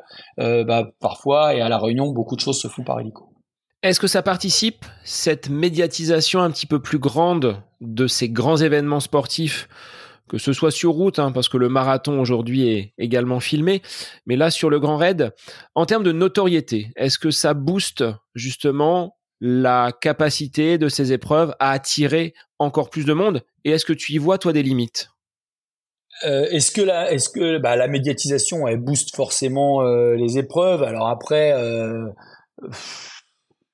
parfois, et à La Réunion, beaucoup de choses se font par hélico. Est-ce que ça participe, cette médiatisation un petit peu plus grande de ces grands événements sportifs, que ce soit sur route, parce que le marathon aujourd'hui est également filmé, mais là sur le Grand Raid, en termes de notoriété, est-ce que ça booste justement la capacité de ces épreuves à attirer encore plus de monde, et est-ce que tu y vois toi des limites ? Est-ce que la médiatisation elle booste forcément les épreuves? Alors après,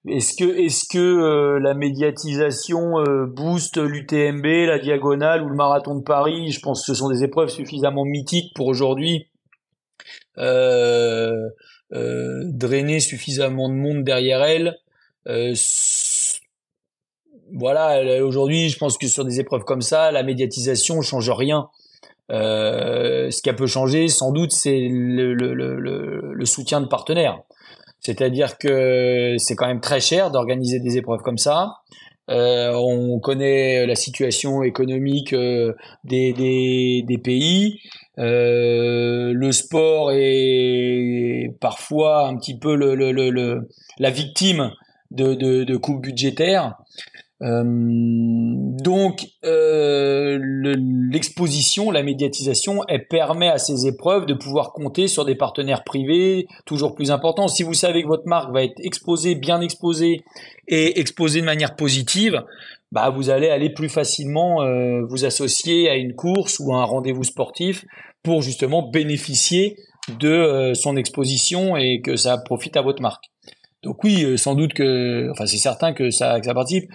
est-ce que la médiatisation booste l'UTMB, la Diagonale ou le Marathon de Paris? Je pense que ce sont des épreuves suffisamment mythiques pour aujourd'hui drainer suffisamment de monde derrière elles. Aujourd'hui, je pense que sur des épreuves comme ça, la médiatisation change rien. Ce qui a peut changer, sans doute, c'est le soutien de partenaires. C'est-à-dire que c'est quand même très cher d'organiser des épreuves comme ça. On connaît la situation économique des pays. Le sport est parfois un petit peu la victime de coupes budgétaires. Donc l'exposition, la médiatisation, elle permet à ces épreuves de pouvoir compter sur des partenaires privés toujours plus importants. Si vous savez que votre marque va être exposée, bien exposée et exposée de manière positive, vous allez aller plus facilement vous associer à une course ou à un rendez-vous sportif pour justement bénéficier de son exposition et que ça profite à votre marque. Donc oui, sans doute c'est certain que ça participe.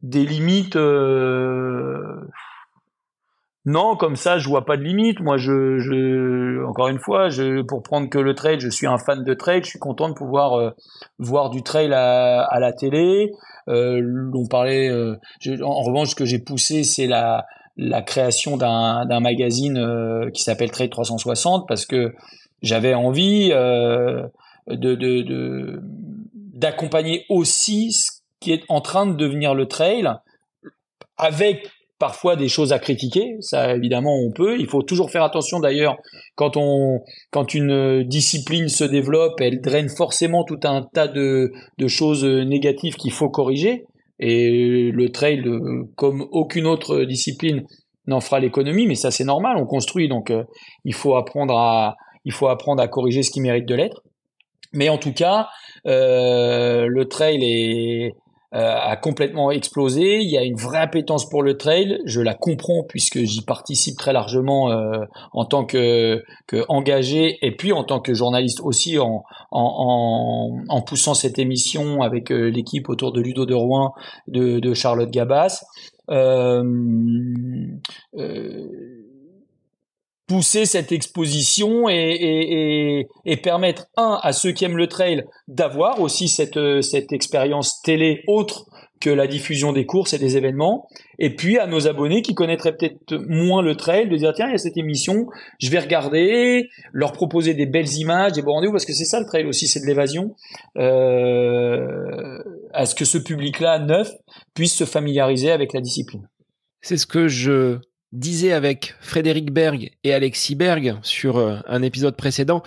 Des limites, non, comme ça, je vois pas de limite. Moi, encore une fois, pour prendre que le trail, je suis un fan de trail. Je suis content de pouvoir voir du trail à la télé. On parlait, en revanche, ce que j'ai poussé, c'est la création d'un magazine qui s'appelle Trail 360, parce que j'avais envie d'accompagner aussi ce qui est en train de devenir le trail, avec parfois des choses à critiquer. Ça, évidemment, on peut. Il faut toujours faire attention, d'ailleurs, quand une discipline se développe, elle draine forcément tout un tas de choses négatives qu'il faut corriger. Et le trail, comme aucune autre discipline, n'en fera l'économie, mais ça, c'est normal. On construit, donc il faut apprendre il faut apprendre à corriger ce qui mérite de l'être. Mais en tout cas, le trail a complètement explosé. Il y a une vraie appétence pour le trail. Je la comprends puisque j'y participe très largement en tant que engagé et puis en tant que journaliste aussi en poussant cette émission avec l'équipe autour de Ludo de Rouen de Charlotte Gabas. Pousser cette exposition et permettre à ceux qui aiment le trail d'avoir aussi cette expérience télé autre que la diffusion des courses et des événements, et puis à nos abonnés qui connaîtraient peut-être moins le trail de dire tiens, il y a cette émission, je vais regarder, leur proposer des belles images, des beaux rendez-vous, parce que c'est ça le trail aussi, c'est de l'évasion, à ce que ce public-là neuf puisse se familiariser avec la discipline. C'est ce que je disais avec Frédéric Berg et Alexis Berg sur un épisode précédent,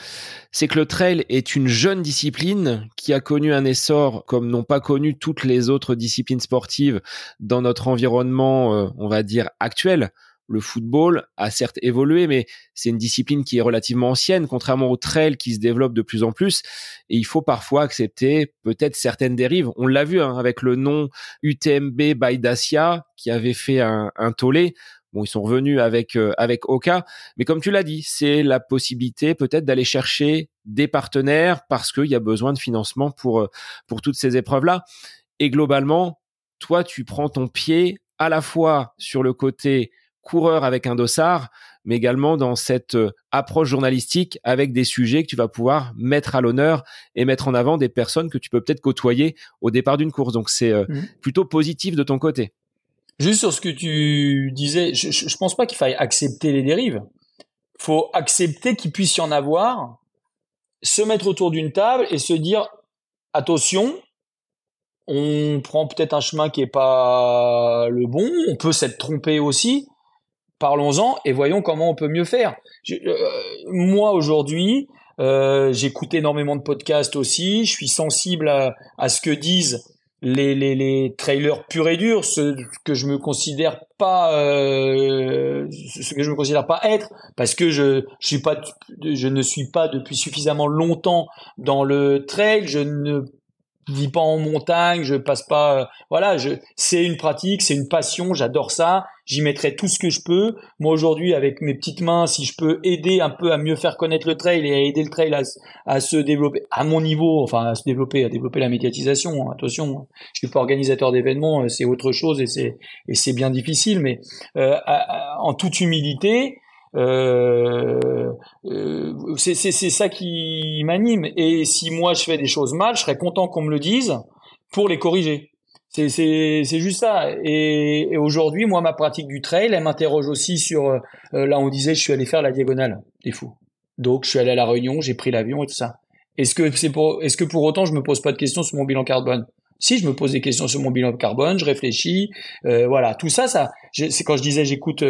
c'est que le trail est une jeune discipline qui a connu un essor comme n'ont pas connu toutes les autres disciplines sportives dans notre environnement, on va dire, actuel. Le football a certes évolué, mais c'est une discipline qui est relativement ancienne, contrairement au trail qui se développe de plus en plus. Et il faut parfois accepter peut-être certaines dérives. On l'a vu avec le nom UTMB by Dacia qui avait fait un tollé. Bon, ils sont revenus avec Oka, mais comme tu l'as dit, c'est la possibilité peut-être d'aller chercher des partenaires parce qu'il y a besoin de financement pour toutes ces épreuves-là. Et globalement, toi, tu prends ton pied à la fois sur le côté coureur avec un dossard, mais également dans cette approche journalistique avec des sujets que tu vas pouvoir mettre à l'honneur et mettre en avant des personnes que tu peux peut-être côtoyer au départ d'une course. Donc, c'est plutôt positif de ton côté. Juste sur ce que tu disais, je pense pas qu'il faille accepter les dérives. Faut accepter qu'il puisse y en avoir, se mettre autour d'une table et se dire attention, on prend peut-être un chemin qui est pas le bon, on peut s'être trompé aussi. Parlons-en et voyons comment on peut mieux faire. Moi aujourd'hui, j'écoute énormément de podcasts aussi, je suis sensible à ce que disent les trailers purs et durs, ce que je me considère pas être, parce que je ne suis pas depuis suffisamment longtemps dans le trail, je ne vis pas en montagne, je passe pas, c'est une pratique, c'est une passion, j'adore ça, j'y mettrai tout ce que je peux. Moi aujourd'hui, avec mes petites mains, si je peux aider un peu à mieux faire connaître le trail et à aider le trail à se développer à mon niveau, enfin à développer la médiatisation. Attention, je suis pas organisateur d'événements, c'est autre chose et c'est bien difficile, mais en toute humilité. C'est ça qui m'anime, et si moi je fais des choses mal, je serais content qu'on me le dise pour les corriger. C'est juste ça. Et aujourd'hui, moi, ma pratique du trail, elle m'interroge aussi sur là on disait je suis allé faire la diagonale des fous, donc je suis allé à La Réunion, j'ai pris l'avion et tout ça. Est-ce que pour autant je me pose pas de questions sur mon bilan carbone? Si, je me pose des questions sur mon bilan carbone, je réfléchis, voilà, tout ça, c'est quand je disais j'écoute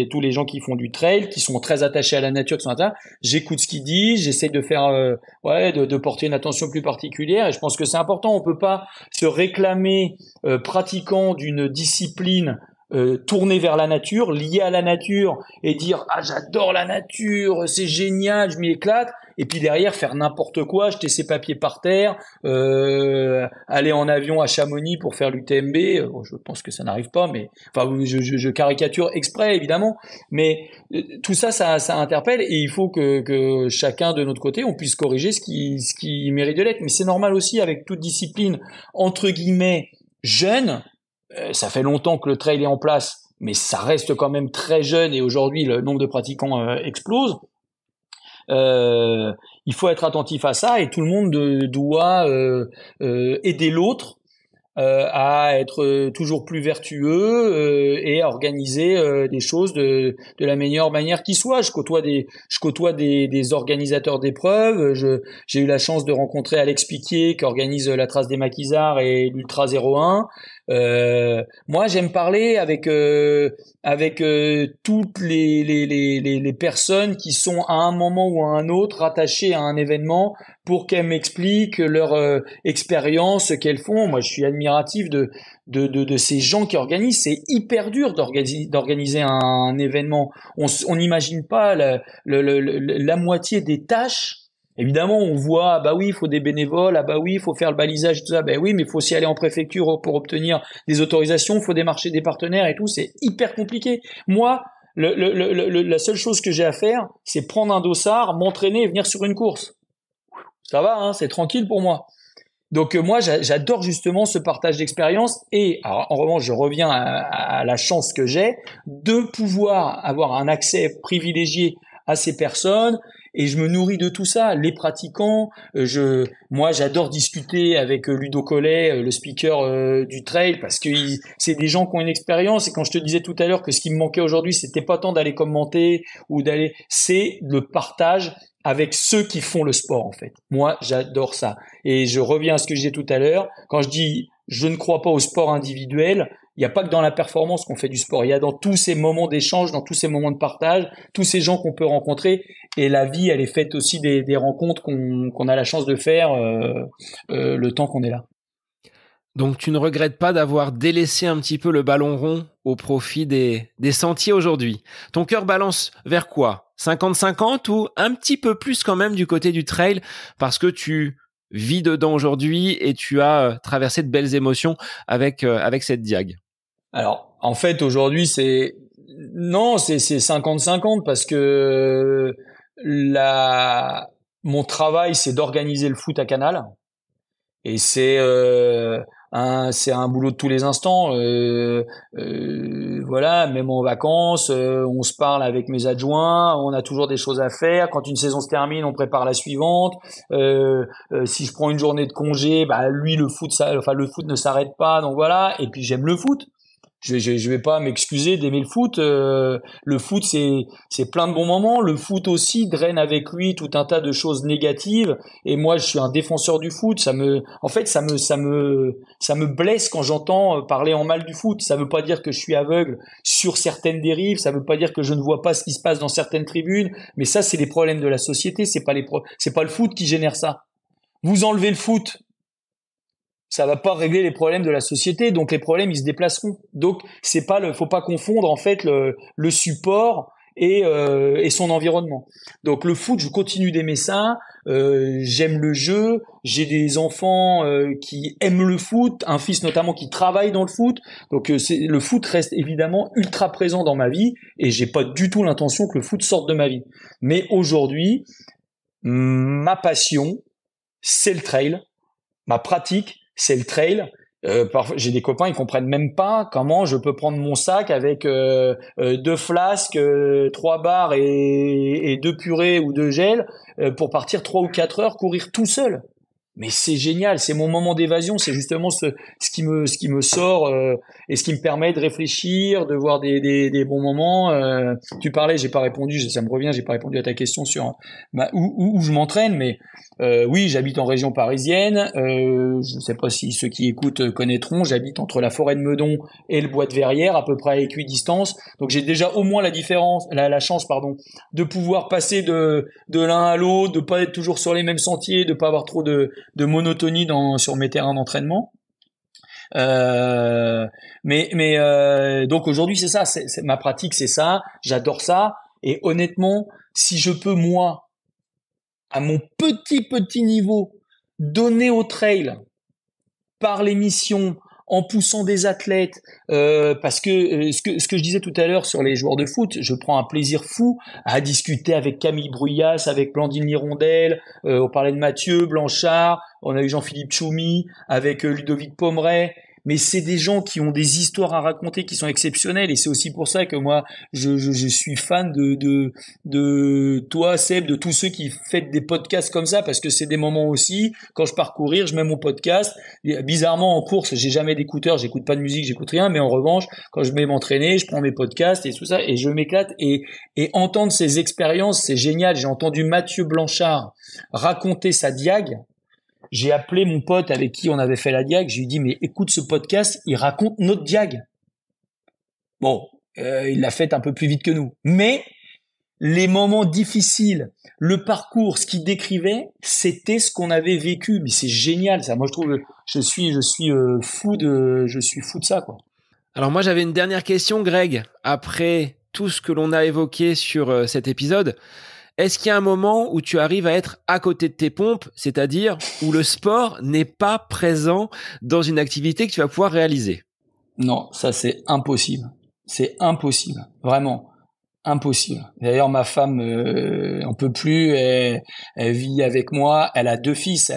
tous les gens qui font du trail, qui sont très attachés à la nature, qui sont j'écoute ce qu'ils disent, j'essaie de faire, de porter une attention plus particulière, et je pense que c'est important. On peut pas se réclamer pratiquant d'une discipline tournée vers la nature, liée à la nature, et dire j'adore la nature, c'est génial, je m'y éclate. Et puis derrière faire n'importe quoi, jeter ses papiers par terre, aller en avion à Chamonix pour faire l'UTMB. Je pense que ça n'arrive pas, mais enfin je caricature exprès évidemment. Mais tout ça interpelle, et il faut que chacun de notre côté on puisse corriger ce qui mérite de l'être. Mais c'est normal aussi avec toute discipline entre guillemets jeune. Ça fait longtemps que le trail est en place, mais ça reste quand même très jeune, et aujourd'hui le nombre de pratiquants explose. Il faut être attentif à ça, et tout le monde doit aider l'autre à être toujours plus vertueux et à organiser des choses de la meilleure manière qui soit. Je côtoie des organisateurs d'épreuves. J'ai eu la chance de rencontrer Alex Piquier qui organise la Trace des Maquisards et l'Ultra 01. Moi, j'aime parler avec toutes les personnes qui sont à un moment ou à un autre rattachées à un événement pour qu'elles m'expliquent leur expérience, ce qu'elles font. Moi, je suis admiratif de ces gens qui organisent. C'est hyper dur d'organiser un événement. On n'imagine pas la moitié des tâches. Évidemment, on voit, ah bah oui, il faut des bénévoles, ah bah oui, il faut faire le balisage et tout ça, bah oui, mais il faut aussi aller en préfecture pour obtenir des autorisations, il faut démarcher des partenaires et tout, c'est hyper compliqué. Moi, la seule chose que j'ai à faire, c'est prendre un dossard, m'entraîner et venir sur une course. Ça va, hein, c'est tranquille pour moi. Donc moi, j'adore justement ce partage d'expérience et alors, en revanche, je reviens à la chance que j'ai de pouvoir avoir un accès privilégié à ces personnes et je me nourris de tout ça. Les pratiquants, moi, j'adore discuter avec Ludo Collet, le speaker du trail, parce que c'est des gens qui ont une expérience. Et quand je te disais tout à l'heure que ce qui me manquait aujourd'hui, c'était pas tant d'aller commenter ou c'est le partage avec ceux qui font le sport en fait. Moi, j'adore ça. Et je reviens à ce que je disais tout à l'heure. Quand je dis je ne crois pas au sport individuel, il n'y a pas que dans la performance qu'on fait du sport. Il y a dans tous ces moments d'échange, dans tous ces moments de partage, tous ces gens qu'on peut rencontrer. Et la vie, elle est faite aussi des rencontres qu'on a la chance de faire le temps qu'on est là. Donc tu ne regrettes pas d'avoir délaissé un petit peu le ballon rond au profit des sentiers aujourd'hui. Ton cœur balance vers quoi ? 50-50 ou un petit peu plus quand même du côté du trail parce que tu vis dedans aujourd'hui et tu as traversé de belles émotions avec cette diag. Alors, en fait, aujourd'hui, c'est 50-50 parce que mon travail, c'est d'organiser le foot à Canal. Et c'est un boulot de tous les instants. Voilà, même en vacances, on se parle avec mes adjoints, on a toujours des choses à faire. Quand une saison se termine, on prépare la suivante. Si je prends une journée de congé, bah lui le foot ne s'arrête pas. Donc voilà. Et puis j'aime le foot. Je vais pas m'excuser d'aimer le foot. Le foot, c'est plein de bons moments. Le foot aussi draine avec lui tout un tas de choses négatives. Et moi, je suis un défenseur du foot. Ça me blesse quand j'entends parler en mal du foot. Ça veut pas dire que je suis aveugle sur certaines dérives. Ça veut pas dire que je ne vois pas ce qui se passe dans certaines tribunes. Mais ça, c'est les problèmes de la société. C'est pas le foot qui génère ça. Vous enlevez le foot, ça va pas régler les problèmes de la société, donc les problèmes ils se déplaceront. Donc faut pas confondre en fait le support et son environnement. Donc le foot, je continue d'aimer ça. J'aime le jeu. J'ai des enfants qui aiment le foot, un fils notamment qui travaille dans le foot. Donc le foot reste évidemment ultra présent dans ma vie et j'ai pas du tout l'intention que le foot sorte de ma vie. Mais aujourd'hui, ma passion, c'est le trail. Ma pratique, c'est le trail. J'ai des copains, ils comprennent même pas comment je peux prendre mon sac avec 2 flasques, 3 barres et 2 purées ou 2 gels pour partir 3 ou 4 heures courir tout seul. Mais c'est génial, c'est mon moment d'évasion, c'est justement ce qui me sort et ce qui me permet de réfléchir, de voir des bons moments. Tu parlais, j'ai pas répondu, ça me revient, j'ai pas répondu à ta question sur où je m'entraîne, mais oui, j'habite en région parisienne. Je ne sais pas si ceux qui écoutent connaîtront. J'habite entre la forêt de Meudon et le bois de Verrières, à peu près à équidistance. Donc j'ai déjà au moins la chance, de pouvoir passer de l'un à l'autre, de pas être toujours sur les mêmes sentiers, de pas avoir trop de monotonie sur mes terrains d'entraînement. Donc aujourd'hui c'est ça, c'est ma pratique, c'est ça. J'adore ça. Et honnêtement, si je peux moi à mon petit niveau, donner au trail par l'émission, en poussant des athlètes, parce que ce que je disais tout à l'heure sur les joueurs de foot, je prends un plaisir fou à discuter avec Camille Bruyas, avec Blandine Hirondelle, on parlait de Mathieu Blanchard, on a eu Jean-Philippe Choumi, avec Ludovic Pomeray. Mais c'est des gens qui ont des histoires à raconter qui sont exceptionnelles et c'est aussi pour ça que moi je suis fan de toi Seb, de tous ceux qui faites des podcasts comme ça parce que c'est des moments aussi quand je pars courir, je mets mon podcast. Bizarrement en course, j'ai jamais d'écouteurs, j'écoute pas de musique, j'écoute rien, mais en revanche, quand je vais m'entraîner, je prends mes podcasts et tout ça et je m'éclate et entendre ces expériences, c'est génial. J'ai entendu Mathieu Blanchard raconter sa diag. j'ai appelé mon pote avec qui on avait fait la diag. Je lui ai dit, mais écoute ce podcast, il raconte notre diag. Bon, il l'a fait un peu plus vite que nous. Mais les moments difficiles, le parcours, ce qu'il décrivait, c'était ce qu'on avait vécu. Mais c'est génial, ça. Moi, je trouve, je suis fou de ça, quoi. Alors moi, j'avais une dernière question, Greg. Après tout ce que l'on a évoqué sur cet épisode, est-ce qu'il y a un moment où tu arrives à être à côté de tes pompes, c'est-à-dire où le sport n'est pas présent dans une activité que tu vas pouvoir réaliser? Non, ça c'est impossible. C'est impossible, vraiment impossible. D'ailleurs, ma femme en peut plus. Elle vit avec moi. Elle a 2 fils.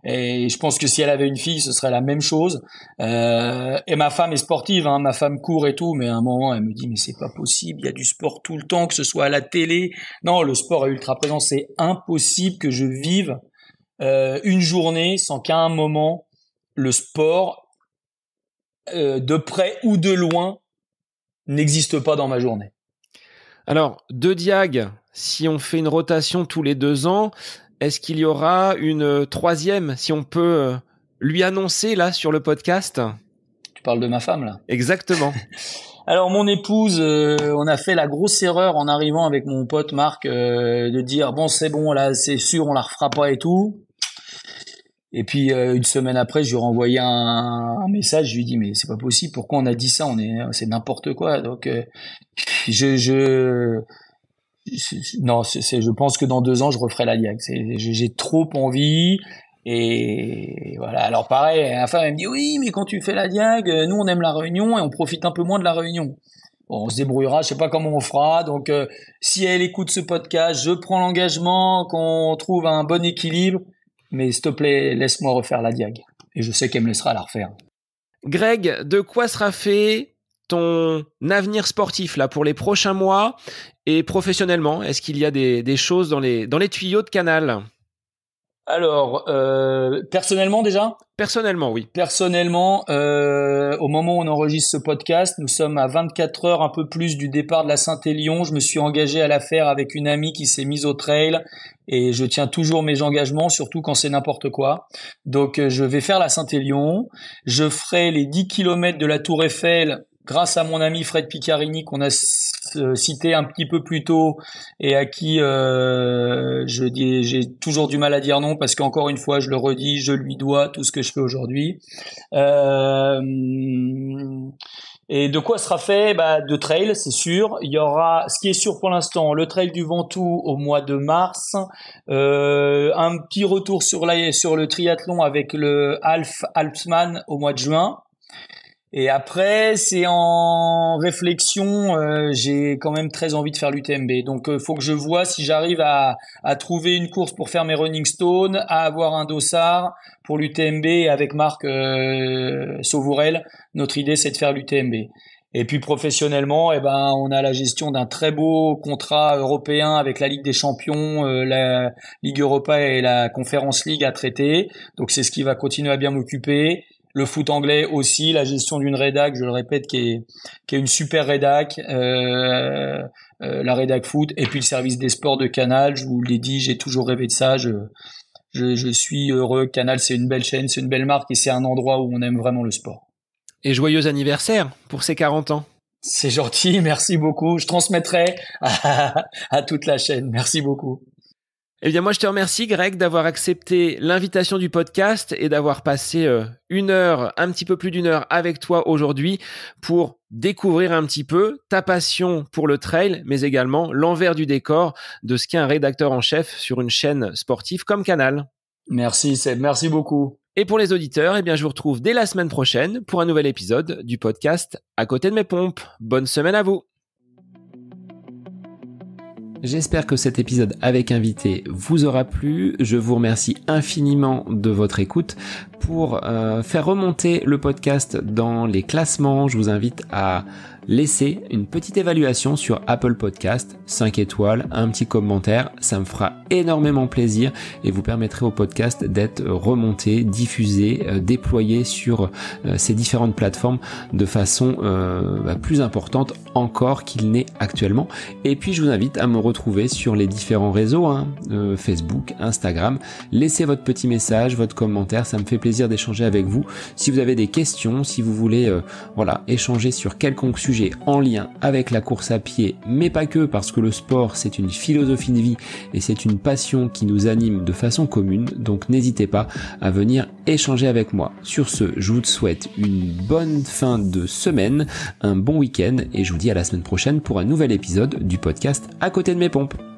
Et je pense que si elle avait une fille, ce serait la même chose. Et ma femme est sportive, hein. Ma femme court et tout, mais à un moment, elle me dit mais c'est pas possible. Il y a du sport tout le temps, que ce soit à la télé. Non, le sport est ultra présent. C'est impossible que je vive une journée sans qu'à un moment le sport, de près ou de loin, n'existe pas dans ma journée. Alors, 2 diag, si on fait une rotation tous les 2 ans, est-ce qu'il y aura une 3e, si on peut lui annoncer là sur le podcast? Tu parles de ma femme là? Exactement. Alors mon épouse, on a fait la grosse erreur en arrivant avec mon pote Marc de dire bon c'est bon là c'est sûr on la refera pas et tout. Et puis une semaine après, je lui ai renvoyé un message. Je lui ai dit mais c'est pas possible. Pourquoi on a dit ça? C'est n'importe quoi. Donc non, je pense que dans 2 ans, je referai la diag. J'ai trop envie. Et voilà. Alors pareil, la femme elle me dit oui, mais quand tu fais la diag, nous on aime la Réunion et on profite un peu moins de la Réunion. Bon, on se débrouillera. Je sais pas comment on fera. Donc si elle écoute ce podcast, je prends l'engagement qu'on trouve un bon équilibre. Mais s'il te plaît, laisse-moi refaire la diag. Et je sais qu'elle me laissera la refaire. Greg, de quoi sera fait ton avenir sportif là pour les prochains mois et professionnellement? Est-ce qu'il y a des choses dans les tuyaux de Canal? Alors, personnellement déjà? Personnellement, oui. Personnellement, au moment où on enregistre ce podcast, nous sommes à 24 heures un peu plus du départ de la Saint-Élion. Je me suis engagé à la faire avec une amie qui s'est mise au trail et je tiens toujours mes engagements, surtout quand c'est n'importe quoi. Donc, je vais faire la Saint-Élion. Je ferai les 10 km de la Tour Eiffel grâce à mon ami Fred Picarini qu'on a cité un petit peu plus tôt et à qui j'ai toujours du mal à dire non parce qu'encore une fois je le redis, je lui dois tout ce que je fais aujourd'hui. Et de quoi sera fait? De trail, c'est sûr. Il y aura, ce qui est sûr pour l'instant, le trail du Ventoux au mois de mars, un petit retour sur le triathlon avec le Alpsman au mois de juin. Et après, c'est en réflexion, j'ai quand même très envie de faire l'UTMB. Donc, faut que je vois si j'arrive à trouver une course pour faire mes running stones, à avoir un dossard pour l'UTMB. Et avec Marc Sauvourel, notre idée, c'est de faire l'UTMB. Et puis professionnellement, on a la gestion d'un très beau contrat européen avec la Ligue des Champions, la Ligue Europa et la Conference League à traiter. Donc, c'est ce qui va continuer à bien m'occuper. Le foot anglais aussi, la gestion d'une rédac, je le répète, qui est une super rédac, la rédac foot, et puis le service des sports de Canal. Je vous l'ai dit, j'ai toujours rêvé de ça. Je suis heureux. Canal, c'est une belle chaîne, c'est une belle marque, et c'est un endroit où on aime vraiment le sport. Et joyeux anniversaire pour ces 40 ans. C'est gentil, merci beaucoup. Je transmettrai à toute la chaîne. Merci beaucoup. Eh bien, moi, je te remercie, Greg, d'avoir accepté l'invitation du podcast et d'avoir passé un petit peu plus d'1 heure avec toi aujourd'hui pour découvrir un petit peu ta passion pour le trail, mais également l'envers du décor de ce qu'est un rédacteur en chef sur une chaîne sportive comme Canal. Merci, Seb. Merci beaucoup. Et pour les auditeurs, eh bien, je vous retrouve dès la semaine prochaine pour un nouvel épisode du podcast À côté de mes pompes. Bonne semaine à vous. J'espère que cet épisode avec invité vous aura plu. Je vous remercie infiniment de votre écoute. Pour faire remonter le podcast dans les classements, je vous invite à laisser une petite évaluation sur Apple Podcast, 5 étoiles, un petit commentaire. Ça me fera énormément plaisir et vous permettrez au podcast d'être remonté, diffusé, déployé sur ces différentes plateformes de façon plus importante encore qu'il n'est actuellement. Et puis je vous invite à me retrouver sur les différents réseaux, Facebook, Instagram. Laissez votre petit message, votre commentaire, ça me fait plaisir d'échanger avec vous. Si vous avez des questions, si vous voulez échanger sur quelconque sujet en lien avec la course à pied, mais pas que, parce que le sport c'est une philosophie de vie et c'est une passion qui nous anime de façon commune, donc n'hésitez pas à venir échanger avec moi. Sur ce, je vous souhaite une bonne fin de semaine, un bon week-end et je vous dis à la semaine prochaine pour un nouvel épisode du podcast À côté de mes pompes.